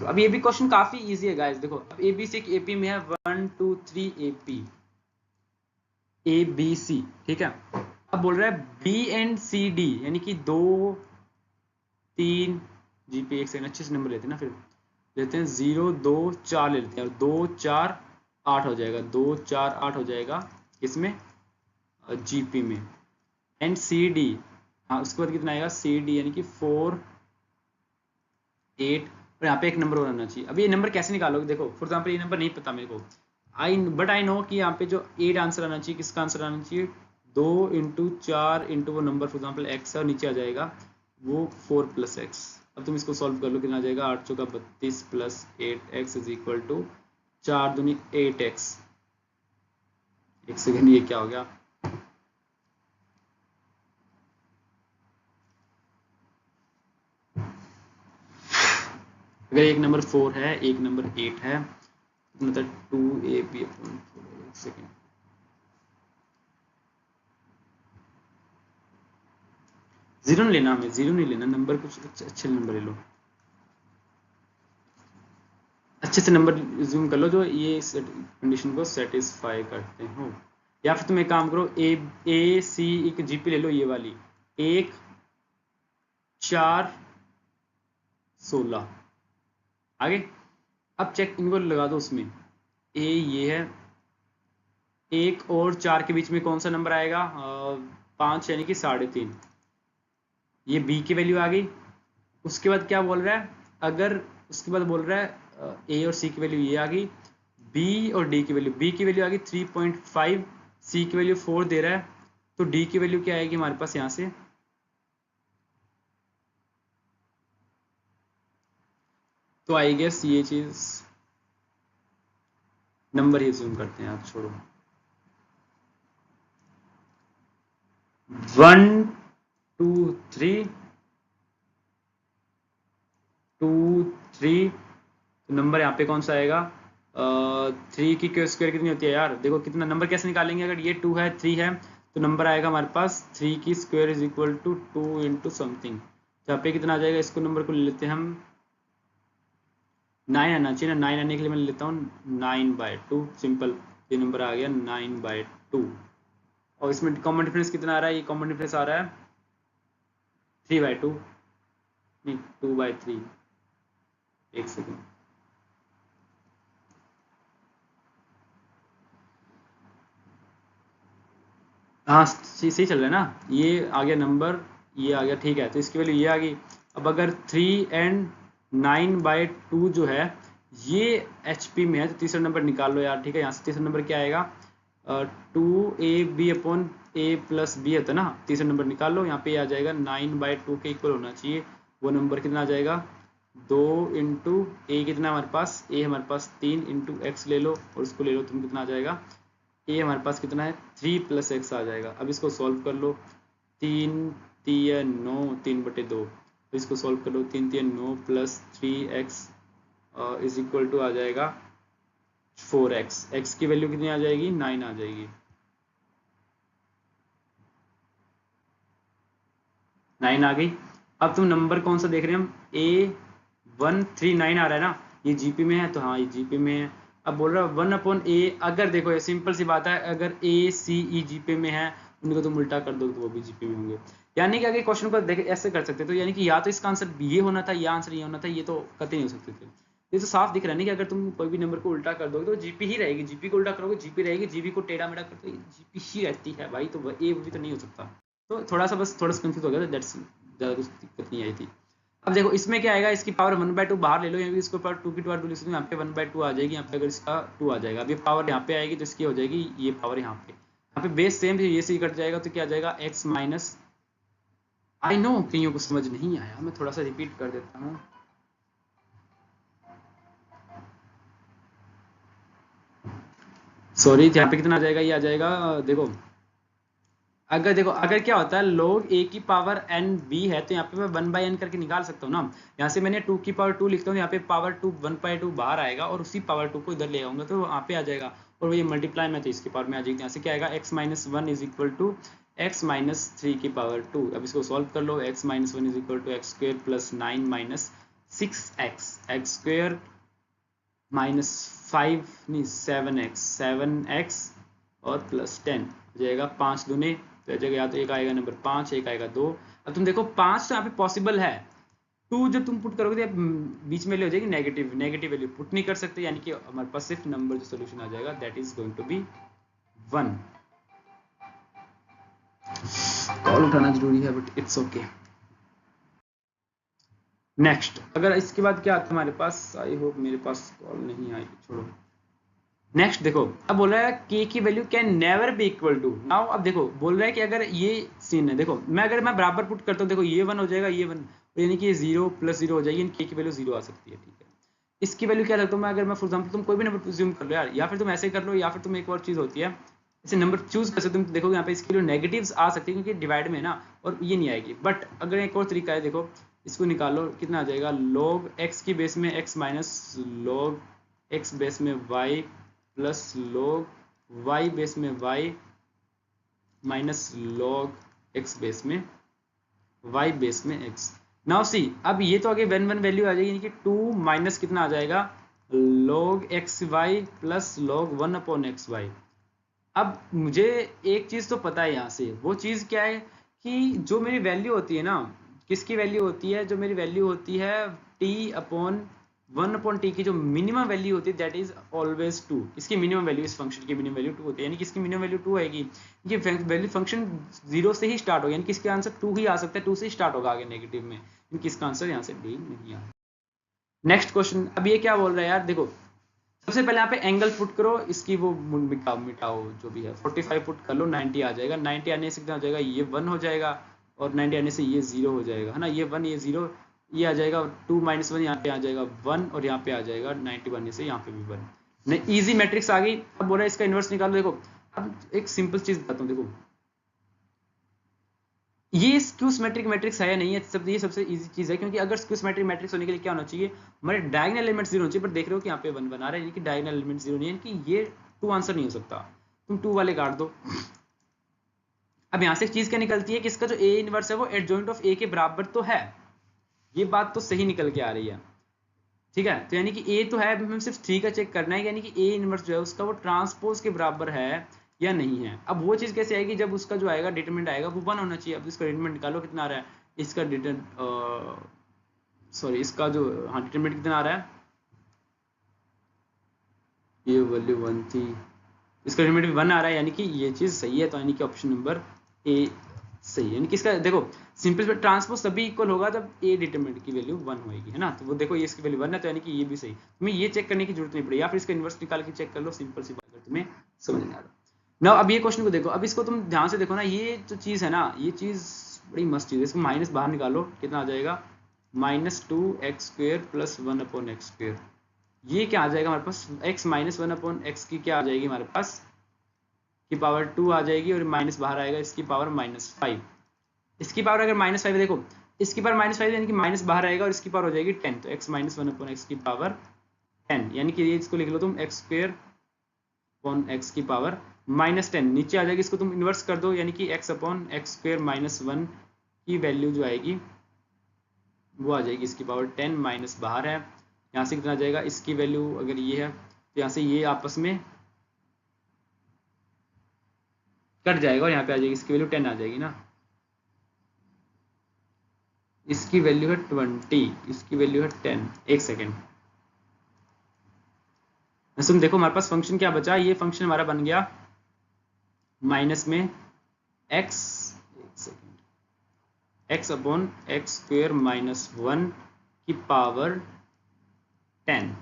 अब ये भी क्वेश्चन काफी इजी है गाइस। देखो अब ए बी सी एपी में है 1 2 3 एपी ए बी सी, ठीक है। अब बोल रहा है बी एंड सी डी, यानी कि 2 3 जीपी, एक सेकंड अच्छे से नंबर लेते हैं ना, फिर लेते हैं 0 2 4 ले लेते हैं, और 2 4 8 हो जाएगा, 2 4 8 हो जाएगा इसमें जीपी में, एंड सी डी, हाँ उसके बाद कितना आएगा सी डी, यानी कि 4 8, और यहाँ पे एक नंबर और आना चाहिए। अब ये नंबर कैसे निकालोगे, देखो फॉर एग्जाम्पल ये नंबर नहीं पता मेरे को, बट आई नो कि यहाँ पे जो 8 आंसर आना चाहिए, किसका आंसर आना चाहिए, 2 × 4 × वो नंबर फॉर एग्जाम्पल एक्स, और नीचे आ जाएगा वो 4 + x। अब तुम इसको सॉल्व कर लो, कितना आ जाएगा, 8 चौका 32 + 8x = 4 दूनी 8x। एक सेकेंड, ये क्या हो गया, अगर एक नंबर 4 है, एक नंबर 8 है, मतलब 2ab अपॉन 4, एक सेकेंड, जीरो नहीं लेना, हमें जीरो नहीं लेना, नंबर कुछ अच्छे नंबर ले लो, अच्छे से नंबर ज्यूम कर लो जो ये कंडीशन को सेटिस्फाई करते हो। या फिर तुम एक काम करो, ए सी एक जीपी ले लो, ये वाली 1 4 16 आगे। अब चेक इनको लगा दो उसमें, ए ये है, 1 और 4 के बीच में कौन सा नंबर आएगा, 5 यानी कि 3.5, ये बी की वैल्यू आ गई। उसके बाद क्या बोल रहा है, अगर उसके बाद बोल रहा है ए और सी की वैल्यू ये आ गई, बी और डी की वैल्यू, बी की वैल्यू आ गई 3.5, सी की वैल्यू 4 दे रहा है, तो डी की वैल्यू क्या आएगी हमारे पास यहाँ से, तो आई गेस ये चीज नंबर ही जूम करते हैं, आप छोड़ो, 1 2 3 2 3, तो नंबर यहाँ पे कौन सा आएगा, 3 की स्क्वायर कितनी होती है यार, देखो कितना नंबर कैसे निकालेंगे, अगर ये 2 है 3 है तो नंबर आएगा हमारे पास 3 की square is equal to 2 into something, यहाँ पे कितना आ जाएगा, इसको नंबर को ले लेते हैं हम, 9 आना चाहिए ना, 9 आने के लिए मैं लेता हूँ 9/2, सिंपल, ये नंबर आ गया 9/2। और इसमें कॉमन डिफरेंस कितना आ रहा है, ये कॉमन डिफरेंस आ रहा है 3/2, नहीं 2/3, एक सेकेंड, हाँ सही चल रहा है ना, ये आ गया नंबर, ये आ गया, ठीक है, तो इसकी वैल्यू ये आ गई। अब अगर 3 एंड 9/2 जो है ये HP में है, तो तीसरा नंबर निकाल लो यार, ठीक है, यहाँ से तीसरा नंबर क्या आएगा, 2ab upon a plus B होता है ना, तीसरा नंबर निकाल लो, यहाँ पे आ जाएगा 9/2 के इक्वल होना चाहिए, वो नंबर कितना आ जाएगा, 2 इंटू ए, कितना हमारे पास, ए हमारे पास 3 इंटू एक्स ले लो, और उसको ले लो तुम, कितना आ जाएगा, ए हमारे पास कितना है 3 + x आ जाएगा। अब इसको सॉल्व कर लो, 3 3 9, 3/2, तो इसको सॉल्व कर लो, 3 3 9 plus 3x is equal to आ जाएगा 4x, x की वैल्यू कितनी आ जाएगी, 9 आ जाएगी, 9 आ गई। अब तुम नंबर कौन सा देख रहे हैं हम, A139 आ रहा है ना, ये जीपी में है, तो हाँ ये जीपी में है। अब बोल रहा है 1/a, अगर देखो ये सिंपल सी बात है, अगर ए सी ई जीपी में है, उनको तुम उल्टा कर दो तो वो भी जीपी में होंगे, यानी कि अगर क्वेश्चन को देख ऐसे कर सकते, तो यानी कि या तो इसका आंसर ये होना था या आंसर ये होना था, ये तो कतई नहीं हो सकते थे। ये तो साफ दिख रहा है ना कि अगर तुम कोई भी नंबर को उल्टा कर दोगे तो जीपी ही रहेगी, जीपी को उल्टा करोगे जीपी रहेगी, जीपी को टेढ़ा मेढ़ा कर दो जीपी ही रहती है भाई, तो ए भी तो नहीं हो सकता। तो थोड़ा सा कंफ्यूज हो गया था, दैट्स ज़्यादा कुछ दिक्कत नहीं आई थी। अब देखो इसमें क्या आएगा, इसकी पावर 1/2 बाहर ले लो, यहाँ पे इसको पावर 2 की पावर 2 लिख सकते हो, यहाँ पे 1/2 आ जाएगी, यहाँ पे अगर इसका 2 आ जाएगा, अब ये पावर यहाँ पे आएगी तो इसकी हो जाएगी ये पावर यहाँ पे बेस सेम, ये से कट जाएगा, तो क्या आ जाएगा x माइनस, आई नो कईयों को समझ नहीं आया, मैं थोड़ा सा रिपीट कर देता हूँ, सॉरी, यहाँ पे कितना आ जाएगा, ये आ जाएगा, देखो अगर क्या होता है log a की पावर n b है, तो यहाँ पे मैं 1/n करके निकाल सकता हूँ ना, यहाँ से मैंने 2 की पावर 2 लिखता हूँ, यहाँ पे पावर 2 1/2 बाहर आएगा, और उसी पावर 2 को इधर ले आऊंगा तो वहाँ पे आ जाएगा, और ये मल्टीप्लाई में तो इसकी पावर में आ जाएगी, यहाँ से क्या आएगा x minus 1 is equal to x minus 3 की पावर 2। अब इसको सॉल्व कर लो, x minus 1 is equal to x square plus 9 minus 6x, x square minus 5 नहीं 7x और प्लस 10 हो जाएगा, 5 दूने तो जगह या तो एक आएगा नंबर 5, एक आएगा 2। अब तुम देखो 5 तो यहाँ पे पॉसिबल है, 2 जो तुम पुट करोगे तो बीच में ले हो जाएगी नेगेटिव वैल्यू पुट नहीं कर सकते, यानी कि हमारे पास सिर्फ नंबर जो सोल्यूशन आ जाएगा that is going to be 1। Call उठाना जरूरी है बट इट्स ओके। नेक्स्ट, अगर इसके बाद क्या आता है हमारे पास, आई होप मेरे पास कॉल नहीं आई, छोड़ो। नेक्स्ट देखो, अब बोल रहा है k की value can never be equal to, now अब देखो बोल रहा है कि अगर ये सीन है, देखो अगर मैं बराबर पुट करता हूँ, देखो ये 1 हो जाएगा, ये 1, यानी कि ये 0 + 0 हो जाएगी, k की वैल्यू 0 आ सकती है, ठीक है। इसकी वैल्यू क्या रखता हूँ मैं, अगर मैं फॉर एग्जाम्पल तुम कोई भी नंबर ज्यूम कर लो यार, या फिर तुम ऐसे कर लो, या फिर तुम एक और चीज होती है, ऐसे नंबर चूज कर सकते हो, तुम देखोगे यहाँ पे इसकी नेगेटिव्स आ सकती है क्योंकि डिवाइड में है ना, और ये नहीं आएगी। बट अगर एक और तरीका है, देखो इसको निकालो, कितना आ जाएगा, log x की बेस में x minus log X base में Y plus log Y base में Y minus log X base में वाई बेस में एक्स। नाउ सी, अब ये तो आगे वन वन वैल्यू आ जाएगी, यानी कि 2 माइनस कितना आ जाएगा log x y plus log 1 upon x y. अब मुझे एक चीज तो पता है यहाँ से, वो चीज क्या है कि जो मेरी वैल्यू होती है ना, किसकी वैल्यू होती है, जो मेरी वैल्यू होती है टी अपॉन 1 अपॉन टी की जो मिनिमम वैल्यू होती है दैट इज ऑलवेज 2। इसकी मिनिमम वैल्यू, इस फंक्शन की मिनिमम वैल्यू 2 होती है, यानी कि इसकी मिनिमम वैल्यू 2 आएगी। ये वैल्यू फंक्शन 0 से ही स्टार्ट होगा, यानी कि इसका आंसर 2 ही आ सकता है, 2 से ही स्टार्ट होगा आगे नेगेटिव में, यानी कि इसका आंसर यहाँ से डी नहीं आया। नेक्स्ट क्वेश्चन, अब ये क्या बोल रहा है यार, देखो सबसे पहले यहाँ पे एंगल पुट करो, इसकी वो मिटाओ जो भी है, 45 पुट कर लो, 90 आ जाएगा। 90 आने से कितना हो जाएगा, ये 1 हो जाएगा, और 90 आने से ये 0 हो जाएगा, है ना, ये 1 ये 0 ये आ जाएगा, 2 माइनस 1 यहाँ पे आ जाएगा 1, और यहाँ पे आ जाएगा 90 आने से यहाँ पे भी 1। नहीं, ईजी मैट्रिक्स आ गई। अब बोल रहा है इसका इनवर्स निकालो। देखो अब एक सिंपल चीज बताता हूँ, देखो ये स्क्यू सिमेट्रिक मैट्रिक्स है या नहीं है, सब ये सबसे इजी चीज है, क्योंकि अगर स्क्यू सिमेट्रिक मैट्रिक्स होने के लिए क्या होना चाहिए, हमारे डायगोनल एलिमेंट 0 होना चाहिए, पर देख रहे हो कि यहाँ पे 1 बना रहा है, यानी कि डायगोनल एलिमेंट 0 नहीं है, यानी कि ये 2 आंसर नहीं हो सकता, तुम 2 वाले काट दो। अब यहाँ से एक चीज क्या निकलती है कि इसका जो ए इनवर्स है वो एडजॉइंट ऑफ ए के बराबर तो है, ये बात तो सही निकल के आ रही है, ठीक है। तो यानी कि ए तो है, हमें सिर्फ 3 का चेक करना है, यानी कि ए इनवर्स जो है उसका वो ट्रांसपोज के बराबर है या नहीं है। अब वो चीज कैसे आएगी, जब उसका जो आएगा डिटरमिनेंट आएगा वो 1 होना चाहिए। अब इसका डिटरमिनेंट निकालो कितना आ रहा है, इसका सॉरी इसका जो डिटरमिनेंट कितना आ रहा है, ये वैल्यू 1 थी, इसका डिटरमिनेंट 1 आ रहा है, यानी कि ये चीज सही है। तो यानी कि ऑप्शन नंबर ए सही है, यानी कि इसका देखो सिंपल ट्रांसपोज तभी इक्वल होगा जब ए डिटरमिनेंट की वैल्यू 1 होगी, है ना। तो वो देखो ये इसकी वैल्यू 1 है, तो यानी कि ये भी सही, तुम्हें ये चेक करने की जरूरत नहीं पड़ेगी, या फिर इसका इनवर्स निकाल के चेक कर लो, सिंपल सी बात है, तुम्हें समझ में आ रहा। ना अब ये क्वेश्चन को देखो, अब इसको तुम ध्यान से देखो ना, ये जो चीज है ना, ये चीज बड़ी मस्त चीज है। इसको माइनस बाहर निकालो, कितना आ जाएगा, -2x² + 1 अपॉन x²। ये क्या आ जाएगा हमारे पास, x - 1 अपॉन x की क्या आ जाएगी हमारे पास, की पावर 2 आ जाएगी, और माइनस बाहर आएगा, इसकी पावर -5। इसकी पावर अगर -5 देखो, इसकी पावर -5 यानी कि माइनस बाहर आएगा, और इसकी पावर हो जाएगी 10, तो x - 1 अपॉन x की पावर 10, यानी कि ये इसको लिख लो तुम x² अपॉन x की पावर -10, नीचे आ जाएगी, इसको तुम इन्वर्स कर दो, यानी कि x अपॉन x² - 1 की वैल्यू जो आएगी वो आ जाएगी इसकी पावर 10, माइनस बाहर है, यहाँ से कितना आ जाएगा, इसकी वैल्यू अगर ये है तो यहाँ से ये आपस में कट जाएगा, और यहाँ पे आ जाएगी इसकी वैल्यू 10 आ जाएगी ना, इसकी वैल्यू है 20, इसकी वैल्यू है 10। एक सेकेंड, तुम देखो हमारे पास फंक्शन क्या बचा, ये फंक्शन हमारा बन गया माइनस में x, एक सेकेंड, x अपॉन x² - 1 की पावर 10,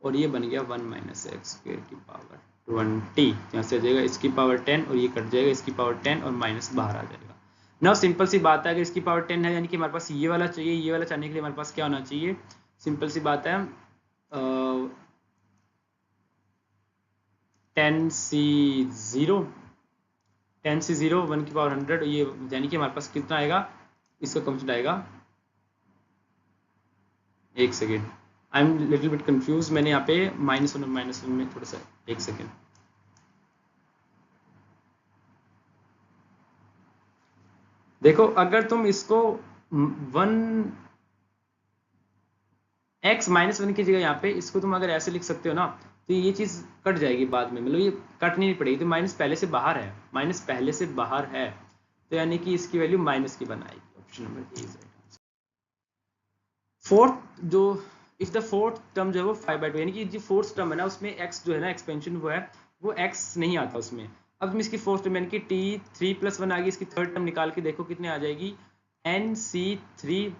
और ये बन गया 1 - x² की पावर 20, यहाँ से आ जाएगा इसकी पावर 10, और ये कट जाएगा, इसकी पावर 10 और माइनस बाहर आ जाएगा। ना सिंपल सी बात है, अगर इसकी पावर 10 है यानी कि हमारे पास ये वाला चाहिए, ये वाला चाहने के लिए हमारे पास क्या होना चाहिए, सिंपल सी बात है, 10c0 1 की पावर 100, ये यानी कि हमारे पास कितना आएगा, इसका कॉन्स्टेंट आएगा, एक second, I am little bit confuse, मैंने यहाँ पे -1 में थोड़ा सा, एक सेकेंड, देखो अगर तुम इसको x - 1 की जगह यहाँ पे इसको तुम अगर ऐसे लिख सकते हो ना, तो ये चीज कट जाएगी बाद में, मतलब ये कटनी नहीं पड़ेगी, तो माइनस पहले से बाहर है, माइनस पहले से बाहर है, तो यानी कि इसकी वैल्यू माइनस की बनाएगी। Option number A is right answer. Fourth जो इफ द फोर्थ टर्म जो है वो 5/2, यानी कि जो फोर्थ टर्म है ना उसमें x जो है ना एक्सपेंशन वो x नहीं आता उसमें। अब तुम इसकी फोर्थ टर्म यानी कि t 3+1 आ गई, इसकी थर्ड टर्म निकाल के देखो कितने आ जाएगी, nc3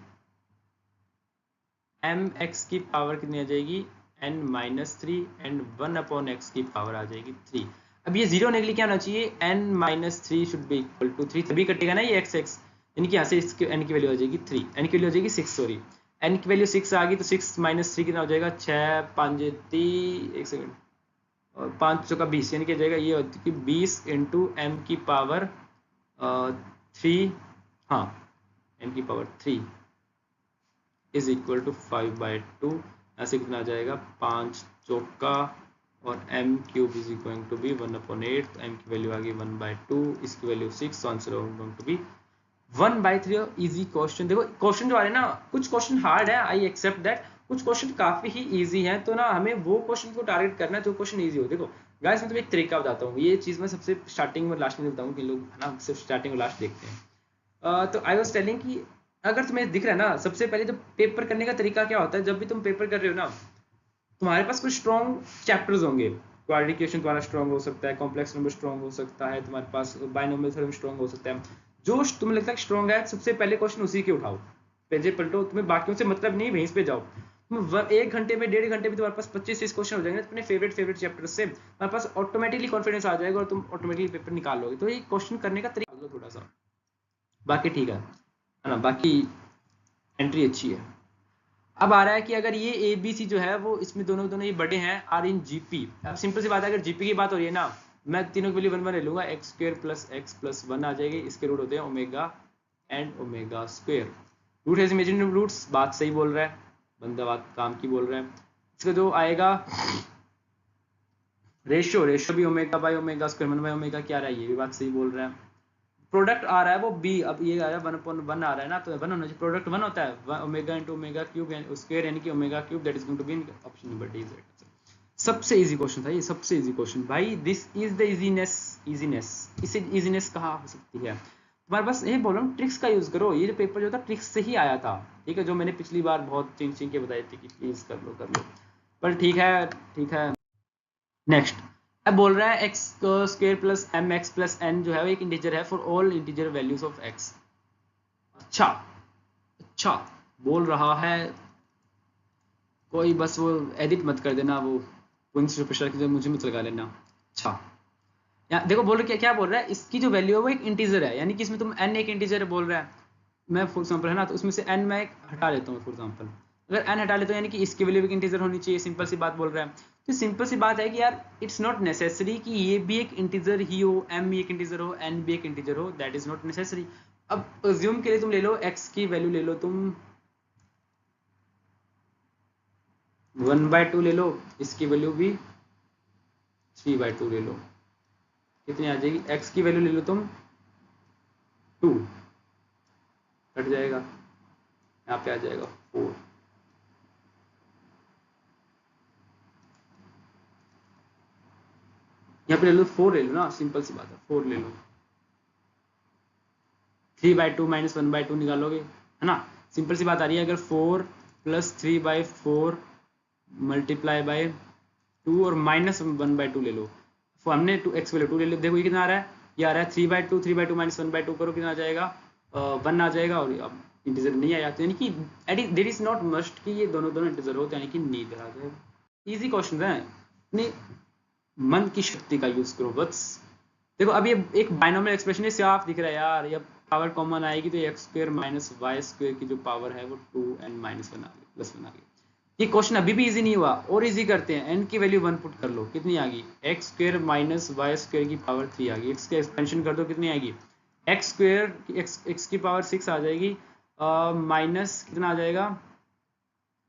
mx की पावर कितनी आ जाएगी, n-3 एंड 1 अपॉन x की पावर आ जाएगी 3। अब ये 0 होने के लिए क्या होना चाहिए, n-3 should be equal to 3, तभी कटेगा ना ये x, यानी कि यहाँ से इसकी n की वैल्यू आ जाएगी 3, n की वैल्यू आ जाएगी 6, सॉरी n की वैल्यू 6 आ गई, तो 6 - 3 कितना हो जाएगा, 6 5 30, एक सेकंड, और 5 चौका 20, यानी कि आ जाएगा ये होती है 20 इंटू m की पावर 3, हाँ m की पावर 3 इज इक्वल टू 5/2, ऐसे कितना आ जाएगा, 5 चौका, और m cube is going to be 1/8, तो m की वैल्यू आ गई 1/2, इसकी वैल्यू 6, तो answer going to be 1/3। Easy question. देखो क्वेश्चन जो आ रहे हैं ना, कुछ क्वेश्चन हार्ड है, आई एक्सेप्ट दैट, कुछ क्वेश्चन काफी ही इजी हैं, तो ना हमें वो क्वेश्चन को टारगेट करना है जो क्वेश्चन इजी हो। देखो गाइस मैं तुम्हें एक तरीका बताता हूँ, ये चीज मैं सबसे स्टार्टिंग और लास्ट में बताऊँ कि लोग है ना सिर्फ स्टार्टिंग और लास्ट देखते हैं। तो आई वाज टेलिंग कि अगर तुम्हें दिख रहा है ना, सबसे पहले तो पेपर करने का तरीका क्या होता है, जब भी तुम पेपर कर रहे हो ना, तुम्हारे पास कुछ स्ट्रॉन्ग चैप्टर्स होंगे। क्वाड्रेटिक इक्वेशन तुम्हारा स्ट्रॉन्ग हो सकता है, कॉम्प्लेक्स नंबर स्ट्रॉन्ग हो सकता है, तुम्हारे पास बाइनोमियल थ्योरम स्ट्रॉन्ग हो सकता है। जो तुम्हें लगता है स्ट्रॉन्ग है, सबसे पहले क्वेश्चन उसी के उठाओ, पेजे पलटो, तुम्हें बाकियों से मतलब नहीं, वहीं पे जाओ। तुम 1 घंटे में 1.5 घंटे में तुम्हारे पास 25-30 क्वेश्चन हो जाएंगे अपने फेवरेट चैप्टर से, तुम्हारे पास ऑटोमेटिकली कॉन्फिडेंस आ जाएगा और तुम ऑटोमेटिकली पेपर निकाल लोगे। तो ये क्वेश्चन करने का तरीका लो थोड़ा सा, बाकी ठीक है ना, बाकी एंट्री अच्छी है। अब आ रहा है कि अगर ये ए बी सी जो है वो इसमें दोनों दोनों ये बड़े हैं, आर इन जीपी। अब सिंपल सी बात है, अगर जीपी की बात हो रही है ना, मैं तीनों के लिए 1 1 ले लूंगा, x square plus x plus 1 आ जाएगी, इसके रूट होते हैं omega and omega square. Root has imaginary roots, बात सही बोल रहा है बंदा, बात काम की बोल रहा है। इसका जो आएगा रेशियो भी omega by omega square 1 by omega क्या रहा है, ये भी बात सही बोल रहा है। प्रोडक्ट आ रहा है वो बी, अब ये आ रहा है 1/1 आ रहा है ना, तो 1 होना चाहिए, प्रोडक्ट 1 होता है, omega into omega cube square यानी कि omega cube, that is going to be option number D. सबसे इजी क्वेश्चन था ये, सबसे इजी क्वेश्चन भाई, दिस इज द इजीनेस। इसे इजीनेस कहाँ हो सकती है, तुम्हारे पास यही बोल रहा हूँ, ट्रिक्स का यूज करो। ये जो पेपर जो था ट्रिक्स से ही आया था, ठीक है, जो मैंने पिछली बार बहुत चिंग के बताई थी कि प्लीज कर लो, पर ठीक है। नेक्स्ट अब बोल रहा है x square plus m x plus n जो है वो एक इंटीजर है for all integer values of x. अच्छा बोल रहा है कोई, बस वो एडिट मत कर देना, वो पॉइंट्स प्रेशर की मुझे मत लगा लेना। अच्छा यहाँ देखो बोल रहा है क्या बोल रहा है, इसकी जो वैल्यू है वो एक इंटीजर है, यानी कि इसमें तुम n एक इंटीजर बोल रहा है, मैं फॉर एग्जांपल है ना, तो उसमें से n मैं एक हटा लेता हूँ फॉर एग्जांपल, अगर n हटा लेता हूँ यानी कि इसकी वैल्यू भी एक इंटीजर होनी चाहिए, सिंपल सी बात बोल रहा है। तो सिंपल सी बात है कि यार इट्स नॉट नेसेसरी कि ये भी एक इंटीजर ही हो, m भी एक इंटीजर हो, n भी एक इंटीजर हो, दैट इज नॉट नेसेसरी। अब अज्यूम के लिए तुम ले लो x की वैल्यू ले लो तुम 1/2 ले लो, इसकी वैल्यू भी 3/2 ले लो, कितनी आ जाएगी, x की वैल्यू ले लो तुम 2, कट जाएगा, यहाँ पे आ जाएगा 4, यहाँ पे ले लो 4 ले लो ना, सिंपल सी बात है 4 ले लो, 3/2 माइनस 1/2 निकालोगे है ना, सिंपल सी बात आ रही है। अगर 4 प्लस 3/4 मल्टीप्लाई बाय 2 और माइनस 1/2 ले लो, तो हमने 2x वैल्यू 2 ले लो, देखो ये कितना आ रहा है, ये आ रहा है 3/2 माइनस 1/2 करो कितना आ जाएगा, 1 आ जाएगा, और अब इंटीजर नहीं आया, तो यानी कि देयर इज नॉट मस्ट कि ये दोनों दोनों इंटीजर हो, तो यानी कि नीदर आ जाएगा। इजी क्वेश्चन है, अपने मन की शक्ति का यूज करो बस। देखो अब ये एक बाइनोमियल एक्सप्रेशन है, साफ दिख रहा है यार, ये पावर कॉमन आएगी तो x square minus y square की जो पावर है वो 2n माइनस 1 आ गई, प्लस 1 आ गई। ये क्वेश्चन अभी भी इजी नहीं हुआ, और इजी करते हैं, n की वैल्यू 1 पुट कर लो, कितनी आ गई, x square minus y square की पावर 3 आ गई, x का एक्सपेंशन कर दो कितनी आएगी, एक्स स्क्वायर x की पावर 6 आ जाएगी, माइनस कितना आ जाएगा,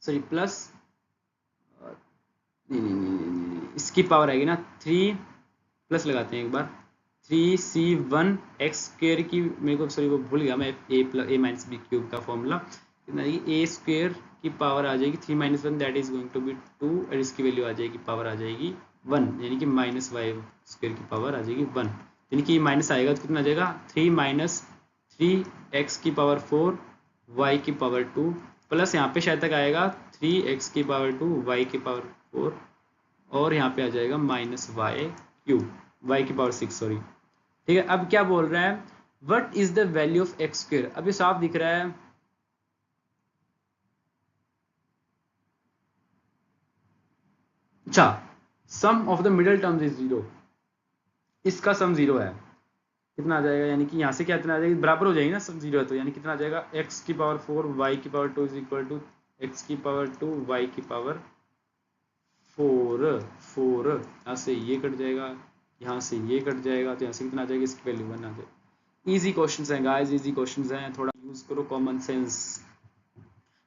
सॉरी प्लस, नहीं, इसकी पावर आएगी ना 3, प्लस लगाते हैं एक बार, 3c1 एक्स स्क्वायर की, मेरे को सॉरी वो भूल गया मैं, a माइनस बी क्यूब का फॉर्मूला कितना आएगी, a स्क्वायर की पावर आ जाएगी 3 minus 1 that is going to be 2, और इसकी वैल्यू आ जाएगी, पावर आ जाएगी 1, यानी कि माइनस वाई स्क्वायर की पावर आ जाएगी 1, यानी कि माइनस आएगा तो कितना आ जाएगा, 3 माइनस 3 एक्स की पावर 4 वाई की पावर 2, प्लस यहाँ पे शायद तक आएगा 3x की पावर 2 वाई की पावर 4, और यहाँ पे आ जाएगा माइनस वाई क्यूब, वाई की पावर 6 सॉरी, ठीक है। अब क्या बोल रहा है, what is the value of X square, अब ये साफ दिख रहा है, अच्छा sum of the middle terms is 0, इसका सम 0 है, कितना आ जाएगा, यानी कि यहाँ से क्या कितना आ जाएगा, बराबर हो जाएगी ना, सम 0 है तो, यानी कितना आ जाएगा, x की पावर 4 y की power 2 is equal to x की पावर 2 y की पावर 4 यहाँ से ये कट जाएगा, यहाँ से ये कट जाएगा, तो यहाँ से कितना आ जाएगा, इसकी वैल्यू 1 आ जाएगी। इजी क्वेश्चंस हैं गाइस, इजी क्वेश्चंस हैं, थोड़ा यूज करो कॉमन सेंस।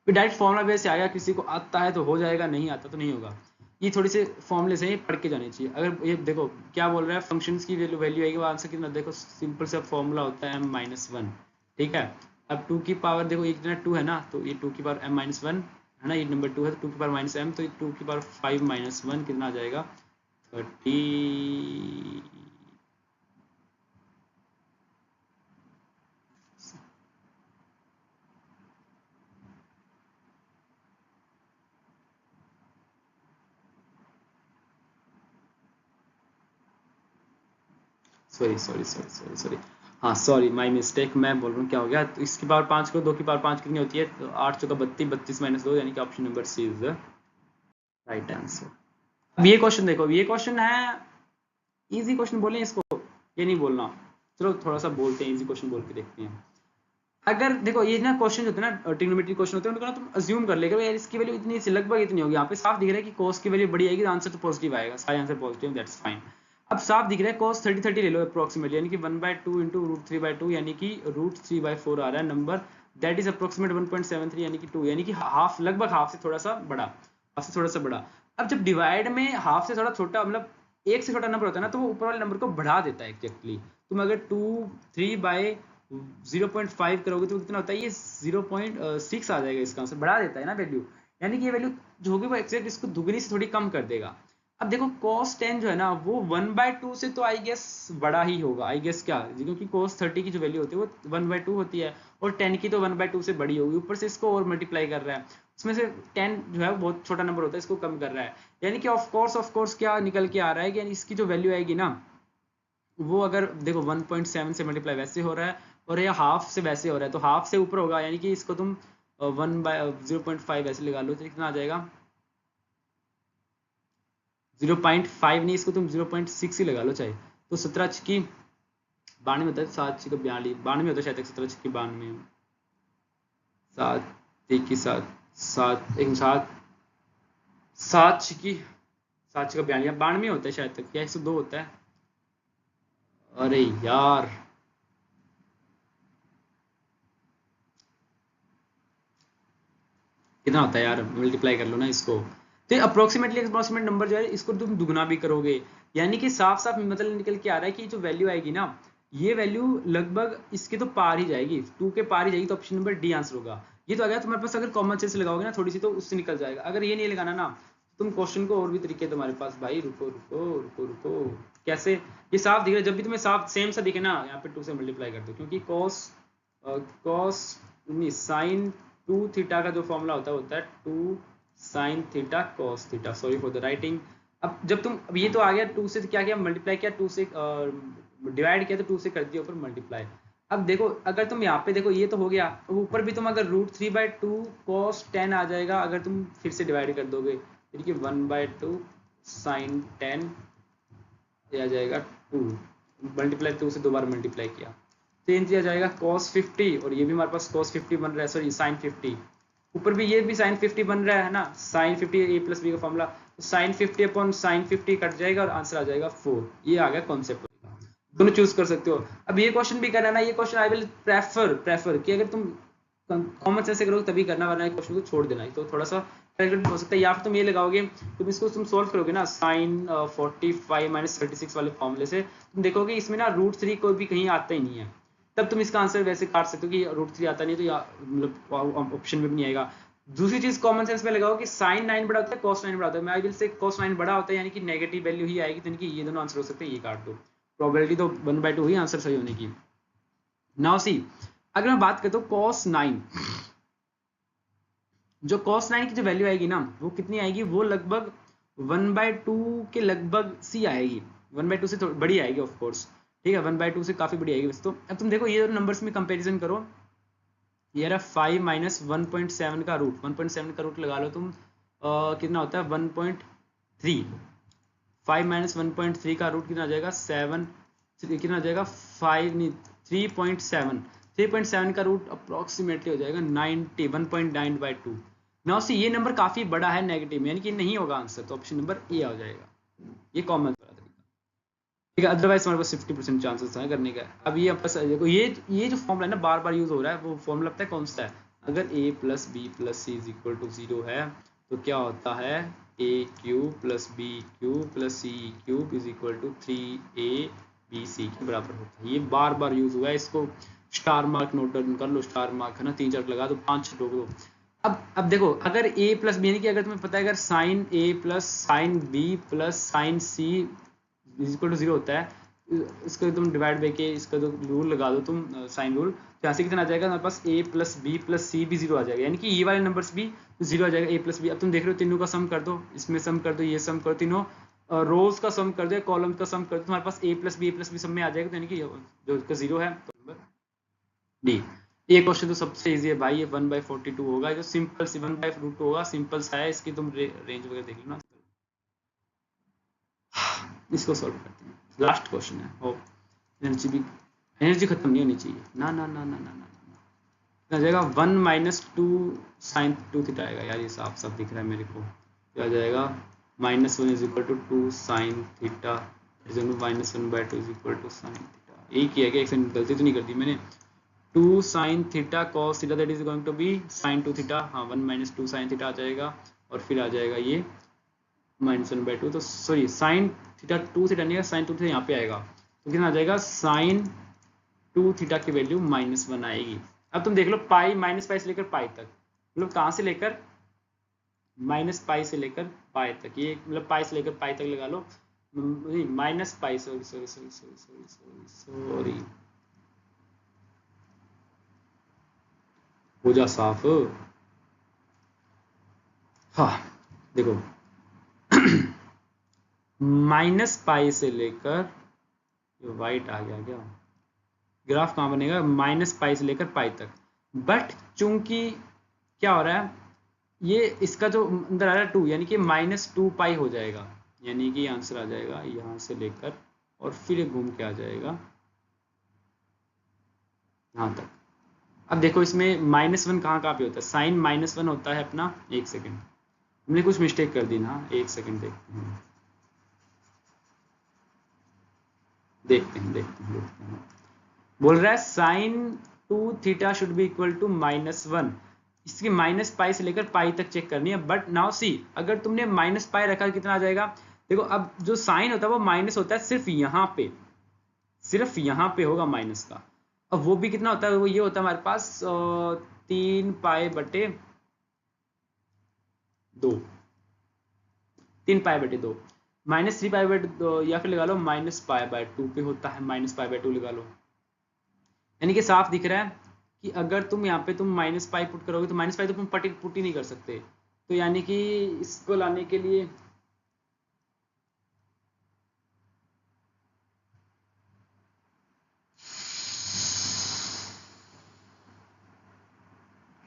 फिर डायरेक्ट फॉर्मूला बेस से आएगा, किसी को आता है तो हो जाएगा, नहीं आता तो नहीं होगा। ये थोड़ी से फॉर्मूले से पढ़ के जानी चाहिए। अगर ये देखो क्या बोल रहा है, फंक्शंस की वैल्यू आएगी, वो आंसर कितना, देखो सिंपल सा फॉर्मूला होता है m-1, ठीक है। अब 2 की पावर देखो ये कितना 2 है ना, तो ये 2 की पावर m-1 है ना, ये नंबर 2 है, तो 2 की पावर -m, तो 2 की पावर 5-1 कितना आ जाएगा 30। सॉरी, हाँ सॉरी माय मिस्टेक, मैं बोल रहा हूँ क्या हो गया। तो इसकी पावर 5 करो, 2 की पावर 5 कितनी होती है, तो 8 चौका 32, 32 माइनस 2, यानी कि option number C is the right answer. अब ये क्वेश्चन देखो, ये क्वेश्चन है इजी क्वेश्चन बोले इसको, ये नहीं बोलना, चलो थोड़ा सा बोलते हैं, इजी क्वेश्चन बोल के देखते हैं। अगर देखो ये ना क्वेश्चन होते हैं ना, ट्रिग्नोमेट्री क्वेश्चन होते हैं, उनको ना तुम अज्यूम कर लेगा यार इसकी वैल्यू इतनी सी, लगभग इतनी होगी। यहाँ पे साफ दिख रहा है कि cos की वैल्यू बड़ी आएगी, आंसर तो पॉजिटिव आएगा, सारे आंसर पॉजिटिव, दैट्स फाइन। अब साफ दिख रहा है cos 30 ले लो अप्रोक्सीमेटली, यानी कि 1/2 इंटू √3/2, यानी कि √3/4 आ रहा है नंबर, दैट इज अप्रोक्सीमेट 1.73, यानी कि 2, यानी कि हाफ, लगभग हाफ से थोड़ा सा बड़ा, हाफ से थोड़ा सा बड़ा। अब जब डिवाइड में हाफ से थोड़ा छोटा, मतलब एक से छोटा नंबर होता है ना, तो वो ऊपर वाले नंबर को बढ़ा देता है एग्जैक्टली। तुम अगर 3/0.5 करोगे तो कितना होता है, ये 0.6 आ जाएगा, इसका आंसर बढ़ा देता है ना वैल्यू, यानी कि ये वैल्यू जो होगी वो एक्जैक्ट इसको दुगनी से थोड़ी कम कर देगा। अब देखो cos 10 जो है ना, वो 1/2 से तो आई गेस बड़ा ही होगा, आई गेस क्या, क्योंकि cos 30 की जो वैल्यू होती है वो 1/2 होती है, और 10 की तो 1/2 से बड़ी होगी, ऊपर से इसको और मल्टीप्लाई कर रहा है, उसमें से 10 जो है वो बहुत छोटा नंबर होता है, इसको कम कर रहा है, यानी कि ऑफ कोर्स क्या निकल के आ रहा है कि इसकी जो वैल्यू आएगी ना, वो अगर देखो 1.7 से मल्टीप्लाई वैसे हो रहा है, और ये हाफ से वैसे हो रहा है, तो हाफ से ऊपर होगा, यानी कि इसको तुम 1/0.5 ऐसे लगा लो, तो कितना आ जाएगा 0.5 नहीं, इसको तुम 0.6 ही लगा लो चाहे, तो 17×92 होता है, 7×42, 92 होता है शायद, 17×92, 7×1 7 1 7 7×42 92 होता है शायद तक, या 102 होता है, अरे यार कितना होता है यार, मल्टीप्लाई कर लो ना इसको। तो अप्रोक्सीमेट नंबर जो है इसको तुम दुगना भी करोगे, यानी कि साफ साफ मतलब निकल के आ रहा है कि जो वैल्यू आएगी ना, ये वैल्यू लगभग इसके तो पार ही जाएगी, 2 के पार ही जाएगी, तो ऑप्शन नंबर डी आंसर होगा। ये तो आ गया तुम्हारे पास, अगर कॉमन सेंस लगाओगे ना थोड़ी सी, तो उससे निकल जाएगा। अगर ये नहीं लगाना ना, तुम क्वेश्चन को और भी तरीके तुम्हारे पास भाई, रुको रुको रुको रुको, कैसे, ये साफ दिख रहा है, जब भी तुम्हें साफ सेम सा दिखे ना, यहाँ पे 2 से मल्टीप्लाई कर दो, क्योंकि कॉस नहीं साइन 2 थीटा का जो फॉर्मूला होता है 2 sine theta cos theta, sorry for the writing. अब जब तुम, अब ये तो आ गया, 2 से क्या किया, मल्टीप्लाई किया, 2 से डिवाइड किया, तो 2 से कर दिया ऊपर मल्टीप्लाई। अब देखो अगर तुम यहाँ पे देखो, ये तो हो गया, ऊपर भी तुम अगर √3/2 cos 10 आ जाएगा, अगर तुम फिर से डिवाइड कर दोगे, यानी कि 1/2 साइन 10 आ जाएगा 2, मल्टीप्लाई 2 से 2 बार मल्टीप्लाई किया, तो ये आ जाएगा cos 50, और ये भी हमारे पास cos 50 बन रहा है, सॉरी साइन 50, ऊपर भी ये भी साइन 50 बन रहा है ना, साइन 50 a+b का फॉर्मूला, तो साइन 50 अपॉन साइन 50 कट जाएगा, और आंसर आ जाएगा 4। ये आ गया कॉन्सेप्ट, दोनों चूज कर सकते हो। अब ये क्वेश्चन भी करना है ना, ये क्वेश्चन आई विल प्रेफर कि अगर तुम कॉमन सेंस से करोगे तभी करना, वरना क्वेश्चन को छोड़ देना, तो थोड़ा सा हो सकता है। या फिर तुम ये लगाओगे, तुम इसको तुम सोल्व करोगे ना साइन 45 - 36 वाले फॉर्मूले से, तुम देखोगे इसमें ना √3 कोई भी कहीं आता ही नहीं है, तब तुम इसका आंसर वैसे काट सकते हो कि √3 आता नहीं, तो या मतलब ऑप्शन में भी नहीं आएगा। दूसरी चीज कॉमन सेंस में लगाओ कि साइन 9 बड़ा होता है, cos 9 बड़ा होता है, मैं आई विल से cos 9 बड़ा होता है, यानी कि नेगेटिव वैल्यू ही आएगी, तो ये दोनों आंसर हो सकते हैं, ये काट दो, प्रोबेबिलिटी तो 1/2 ही आंसर सही होने की। नाउ सी, अगर मैं बात करता हूँ cos 9, जो cos 9 की जो वैल्यू आएगी ना, वो कितनी आएगी, वो लगभग 1/2 के लगभग सी आएगी, 1/2 से थोड़ी बड़ी आएगी ऑफ कोर्स, ठीक है, 1/2 से काफी बड़ी आएगी वैसे तो। अब तुम देखो ये नंबर्स में कंपैरिजन करो, ये रहा 5 - 1.7 का रूट, 1.7 का रूट लगा लो तुम, कितना होता है 1.3, 5 - 1.3 का रूट कितना आ जाएगा 7, कितना आ जाएगा 5 नहीं 3.7, 3.7 का रूट अप्रोक्सीमेटली हो जाएगा 90, 1.9/2। नाउ सी, ये नंबर काफी बड़ा है नेगेटिव में, यानी कि नहीं होगा आंसर, तो ऑप्शन नंबर ए हो जाएगा, ये कॉमन वाला तरीका, ठीक है। अदरवाइज हमारे पास 50% चांसेस है करने का। अब ये आपस देखो, ये जो फॉर्मूला है ना बार बार यूज हो रहा है, वो फॉर्मूला पता है कौन सा है, अगर a + b + c = 0 है, तो क्या होता है A cube plus B cube plus C cube is equal to 3ab के बराबर होता है। ये बार बार यूज हुआ है, इसको स्टार मार्क नोट डाउन कर लो, स्टार मार्क है ना, 3 4 लगा दो, 5 6 ठोक दो। अब देखो, अगर a प्लस बी, यानी कि अगर तुम्हें पता है अगर sine a plus sine b plus sine c is equal to 0 होता है, इसको तुम डिवाइड बाई के, इसका तो रूल लगा दो तुम, साइन रूल, तो यहाँ से कितना आ जाएगा हमारे पास a प्लस बी प्लस सी भी 0 आ जाएगा, यानी कि ये वाले नंबर्स भी 0 आ जाएगा, a प्लस बी। अब तुम देख रहे हो तीनों का सम कर दो, इसमें सम कर दो, ये सम करो, तीनों रोज का सम कर दो, कॉलम का सम कर दो, तुम्हारे पास a प्लस बी सब में आ जाएगा, तो यानी कि जो इसका 0 है तो नंबर डी। ये क्वेश्चन तो सबसे इजी है भाई, ये 1/42 होगा, जो सिंपल सी 1/√2 होगा, सिंपल सा है, इसकी तुम रेंज वगैरह देख लो ना। इसको सॉल्व करते हैं, लास्ट क्वेश्चन है। हो एनर्जी खत्म नहीं होनी चाहिए, ना ना ना ना ना ना ना, आ जाएगा 1 - 2 sin 2 थीटा आएगा यार, ये साफ साफ दिख रहा है मेरे को, क्या आ जाएगा -1 = 2 sin थीटा, -1/2 = sin थीटा। यही किया गया, एक सेकंड गलती तो नहीं कर दी मैंने। 2 sin theta cos theta that is going to be sin 2 theta, हाँ 1 - 2 sin थीटा आ जाएगा, और फिर आ जाएगा ये -1/2, तो सॉरी sin थीटा 2 थीटा नहीं है, sin 2 थीटा यहाँ पे आएगा, तो कितना आ जाएगा sin 2 थीटा की वैल्यू -1 आएगी। अब तुम देख लो पाई, -पाई से लेकर पाई तक, मतलब कहाँ से लेकर, -पाई से लेकर पाई तक, ये मतलब पाई से लेकर पाई तक लगा लो, नहीं -pi, sorry sorry sorry sorry sorry sorry sorry, हो जा साफ। हाँ देखो -पाई से लेकर, वाइट आ गया क्या, ग्राफ कहाँ बनेगा, -पाई से लेकर पाई तक, बट चूंकि क्या हो रहा है, ये इसका जो अंदर आ रहा है 2, यानी कि -2 पाई हो जाएगा, यानी कि आंसर आ जाएगा यहाँ से लेकर और फिर घूम के आ जाएगा यहाँ तक। अब देखो इसमें -1 कहाँ पे होता है, साइन -1 होता है अपना, एक सेकेंड हमने कुछ मिस्टेक कर दी ना, एक सेकेंड देखते हैं देखते हैं देखते हैं देखते हैं। बोल रहा है sin 2 theta should be equal to -1, इसकी -पाई से लेकर पाई तक चेक करनी है, बट नाउ सी अगर तुमने -पाई रखा कितना आ जाएगा, देखो अब जो साइन होता है वो माइनस होता है सिर्फ यहाँ पे होगा माइनस का, अब वो भी कितना होता है, वो ये होता है हमारे पास 3 पाई बटे 2, 3 पाई बटे 2, -3 पाई बटे 2, या फिर लगा लो -पाई/2 पे होता है, -पाई/2 लगा लो, यानी कि साफ दिख रहा है कि अगर तुम यहाँ पे तुम -पाई पुट करोगे तो -पाई तो तुम पुट ही नहीं कर सकते, तो यानी कि इसको लाने के लिए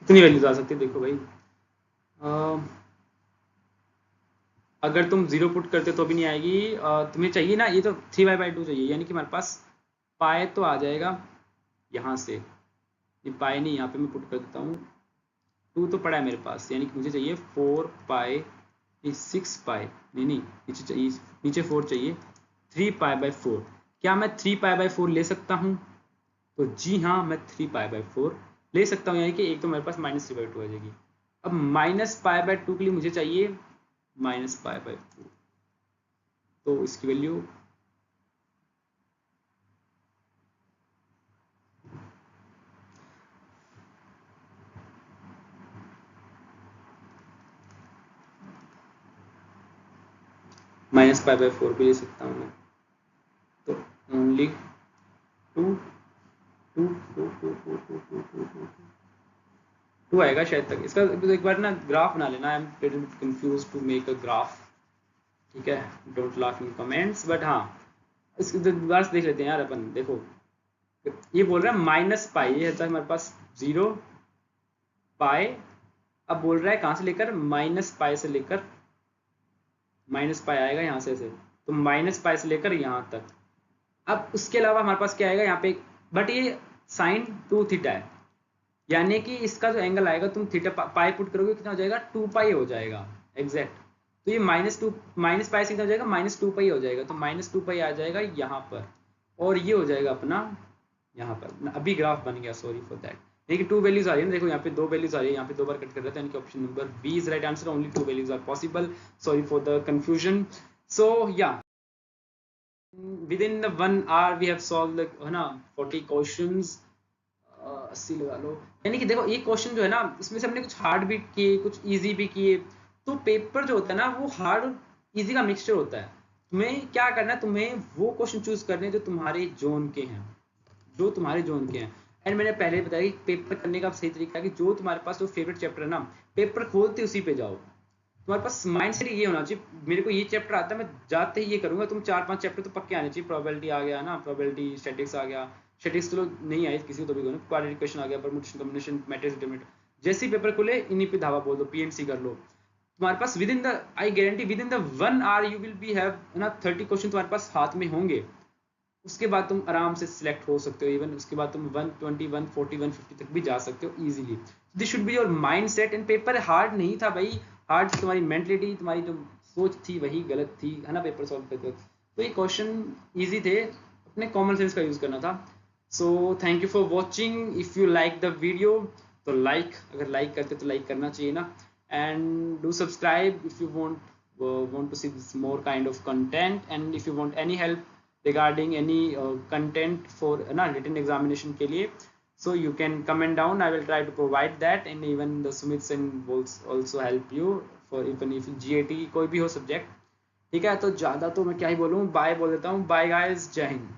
कितनी वैल्यूज आ सकती है, देखो भाई अगर तुम 0 पुट करते तो भी नहीं आएगी, तुम्हें चाहिए ना, ये तो 3/2 चाहिए, यानी कि हमारे पास पाई तो आ जाएगा यहाँ से, ये पाई नहीं, यहाँ पे मैं पुट कर देता हूँ, 2 तो पड़ा है मेरे पास, यानी कि मुझे चाहिए 4 पाई, 6 पाई, नहीं नीचे चाहिए, नीचे 4 चाहिए, 3 पाई/4। क्या मैं 3 पाई/4 ले सकता हूँ, तो जी हाँ मैं 3 पाई/4 ले सकता हूँ, यानी कि एक तो मेरे पास -3/2 आ जाएगी। अब -पाई/2 के लिए मुझे चाहिए -पाई/4, तो इसकी वैल्यू -पाई/4 भी ले सकता हूँ मैं, तो ओनली 2 आएगा शायद तक, इसका एक बार ना ग्राफ बना लेना, I am little bit confuse to make a graph, ठीक है, don't laugh in comments, but हाँ इसके दोबारा से देख लेते हैं यार अपन। देखो ये बोल रहा है -पाई, ये है हमारे पास 0 पाई, अब बोल रहा है कहाँ से लेकर, -पाई से लेकर, -पाई आएगा यहाँ से ऐसे, तो -पाई से लेकर यहाँ तक। अब उसके अलावा हमारे पास क्या आएगा यहाँ पे, बट ये sin 2 थीटा है, यानी कि इसका जो एंगल आएगा, तुम थीटा पाई पुट करोगे कितना हो जाएगा, 2 पाई हो जाएगा एग्जैक्ट, तो ये -पाई से कितना हो जाएगा, -2 पाई हो जाएगा, तो -2 पाई आ जाएगा यहाँ पर, और ये हो जाएगा अपना यहाँ पर, अभी ग्राफ बन गया, सॉरी फॉर दैट, देखिए 2 वैल्यूज आ रही है, देखो यहाँ पे 2 वैल्यूज आ रही है, यहाँ पे 2 बार कट कर रहा था, यानी कि option number B is right answer, only 2 values are possible, sorry for the confusion. So या within the 1 hour we have solved the है ना 40 क्वेश्चंस, 80 लगा लो। यानी कि देखो एक क्वेश्चन जो है ना, इसमें से हमने कुछ हार्ड भी किए, कुछ इजी भी किए। तो पेपर जो होता है ना, वो हार्ड और इजी का मिक्सचर होता है। तुम्हें क्या करना है, तुम्हें वो क्वेश्चन चूज करने जो तुम्हारे जोन के हैं, जो तुम्हारे जोन के हैं। एंड मैंने पहले बताया कि पेपर करने का सही तरीका है कि जो तुम्हारे पास जो फेवरेट चैप्टर है ना, पेपर खोलते उसी पे जाओ। तुम्हारे पास माइंड सेट ये होना चाहिए, मेरे को ये चैप्टर आता है, मैं जाते ही ये करूंगा। तुम 4-5 चैप्टर तो पक्के आने चाहिए। प्रोबेबिलिटी आ गया ना, प्रोबेबिलिटी, स्टैटिक्स आ गया। स्टैटिक्स तो नहीं आए किसी को, तो भी क्वाड्रेटिक इक्वेशन आ गया, परमुटेशन कॉम्बिनेशन, मैट्रिक्स डिटरमिनेंट। जैसे ही पेपर खुले इन्हीं पे धावा बोल दो, पीएमसी कर लो। तुम्हारे पास within the, I guarantee within the 1 hour you will be have ना 30 क्वेश्चन तुम्हारे पास हाथ में होंगे। उसके बाद तुम आराम से सिलेक्ट हो सकते हो। इवन उसके बाद तुम 120, 140, 150 तक भी जा सकते हो easily. This should be your mind set. And paper hard नहीं था भाई, हार्ड तुम्हारी मेंटलिटी, तुम्हारी जो सोच थी वही गलत थी, है ना। पेपर सॉल्व करते वक्त तो ये क्वेश्चन इजी थे, अपने कॉमन सेंस का यूज करना था। So thank you for watching. If you like the video तो लाइक, अगर लाइक करते तो लाइक करना चाहिए ना। And do subscribe if you want to see this more kind of content, and if you want any help regarding any content for na written examination के लिए, so you can comment down, I will try to provide that, and even the Sumit Sen will also help you for even if GAT कोई भी हो सब्जेक्ट। ठीक है, तो ज़्यादा तो मैं क्या ही बोलूँ, बाय बोल देता हूँ। बाय गाइस, जय हिंद।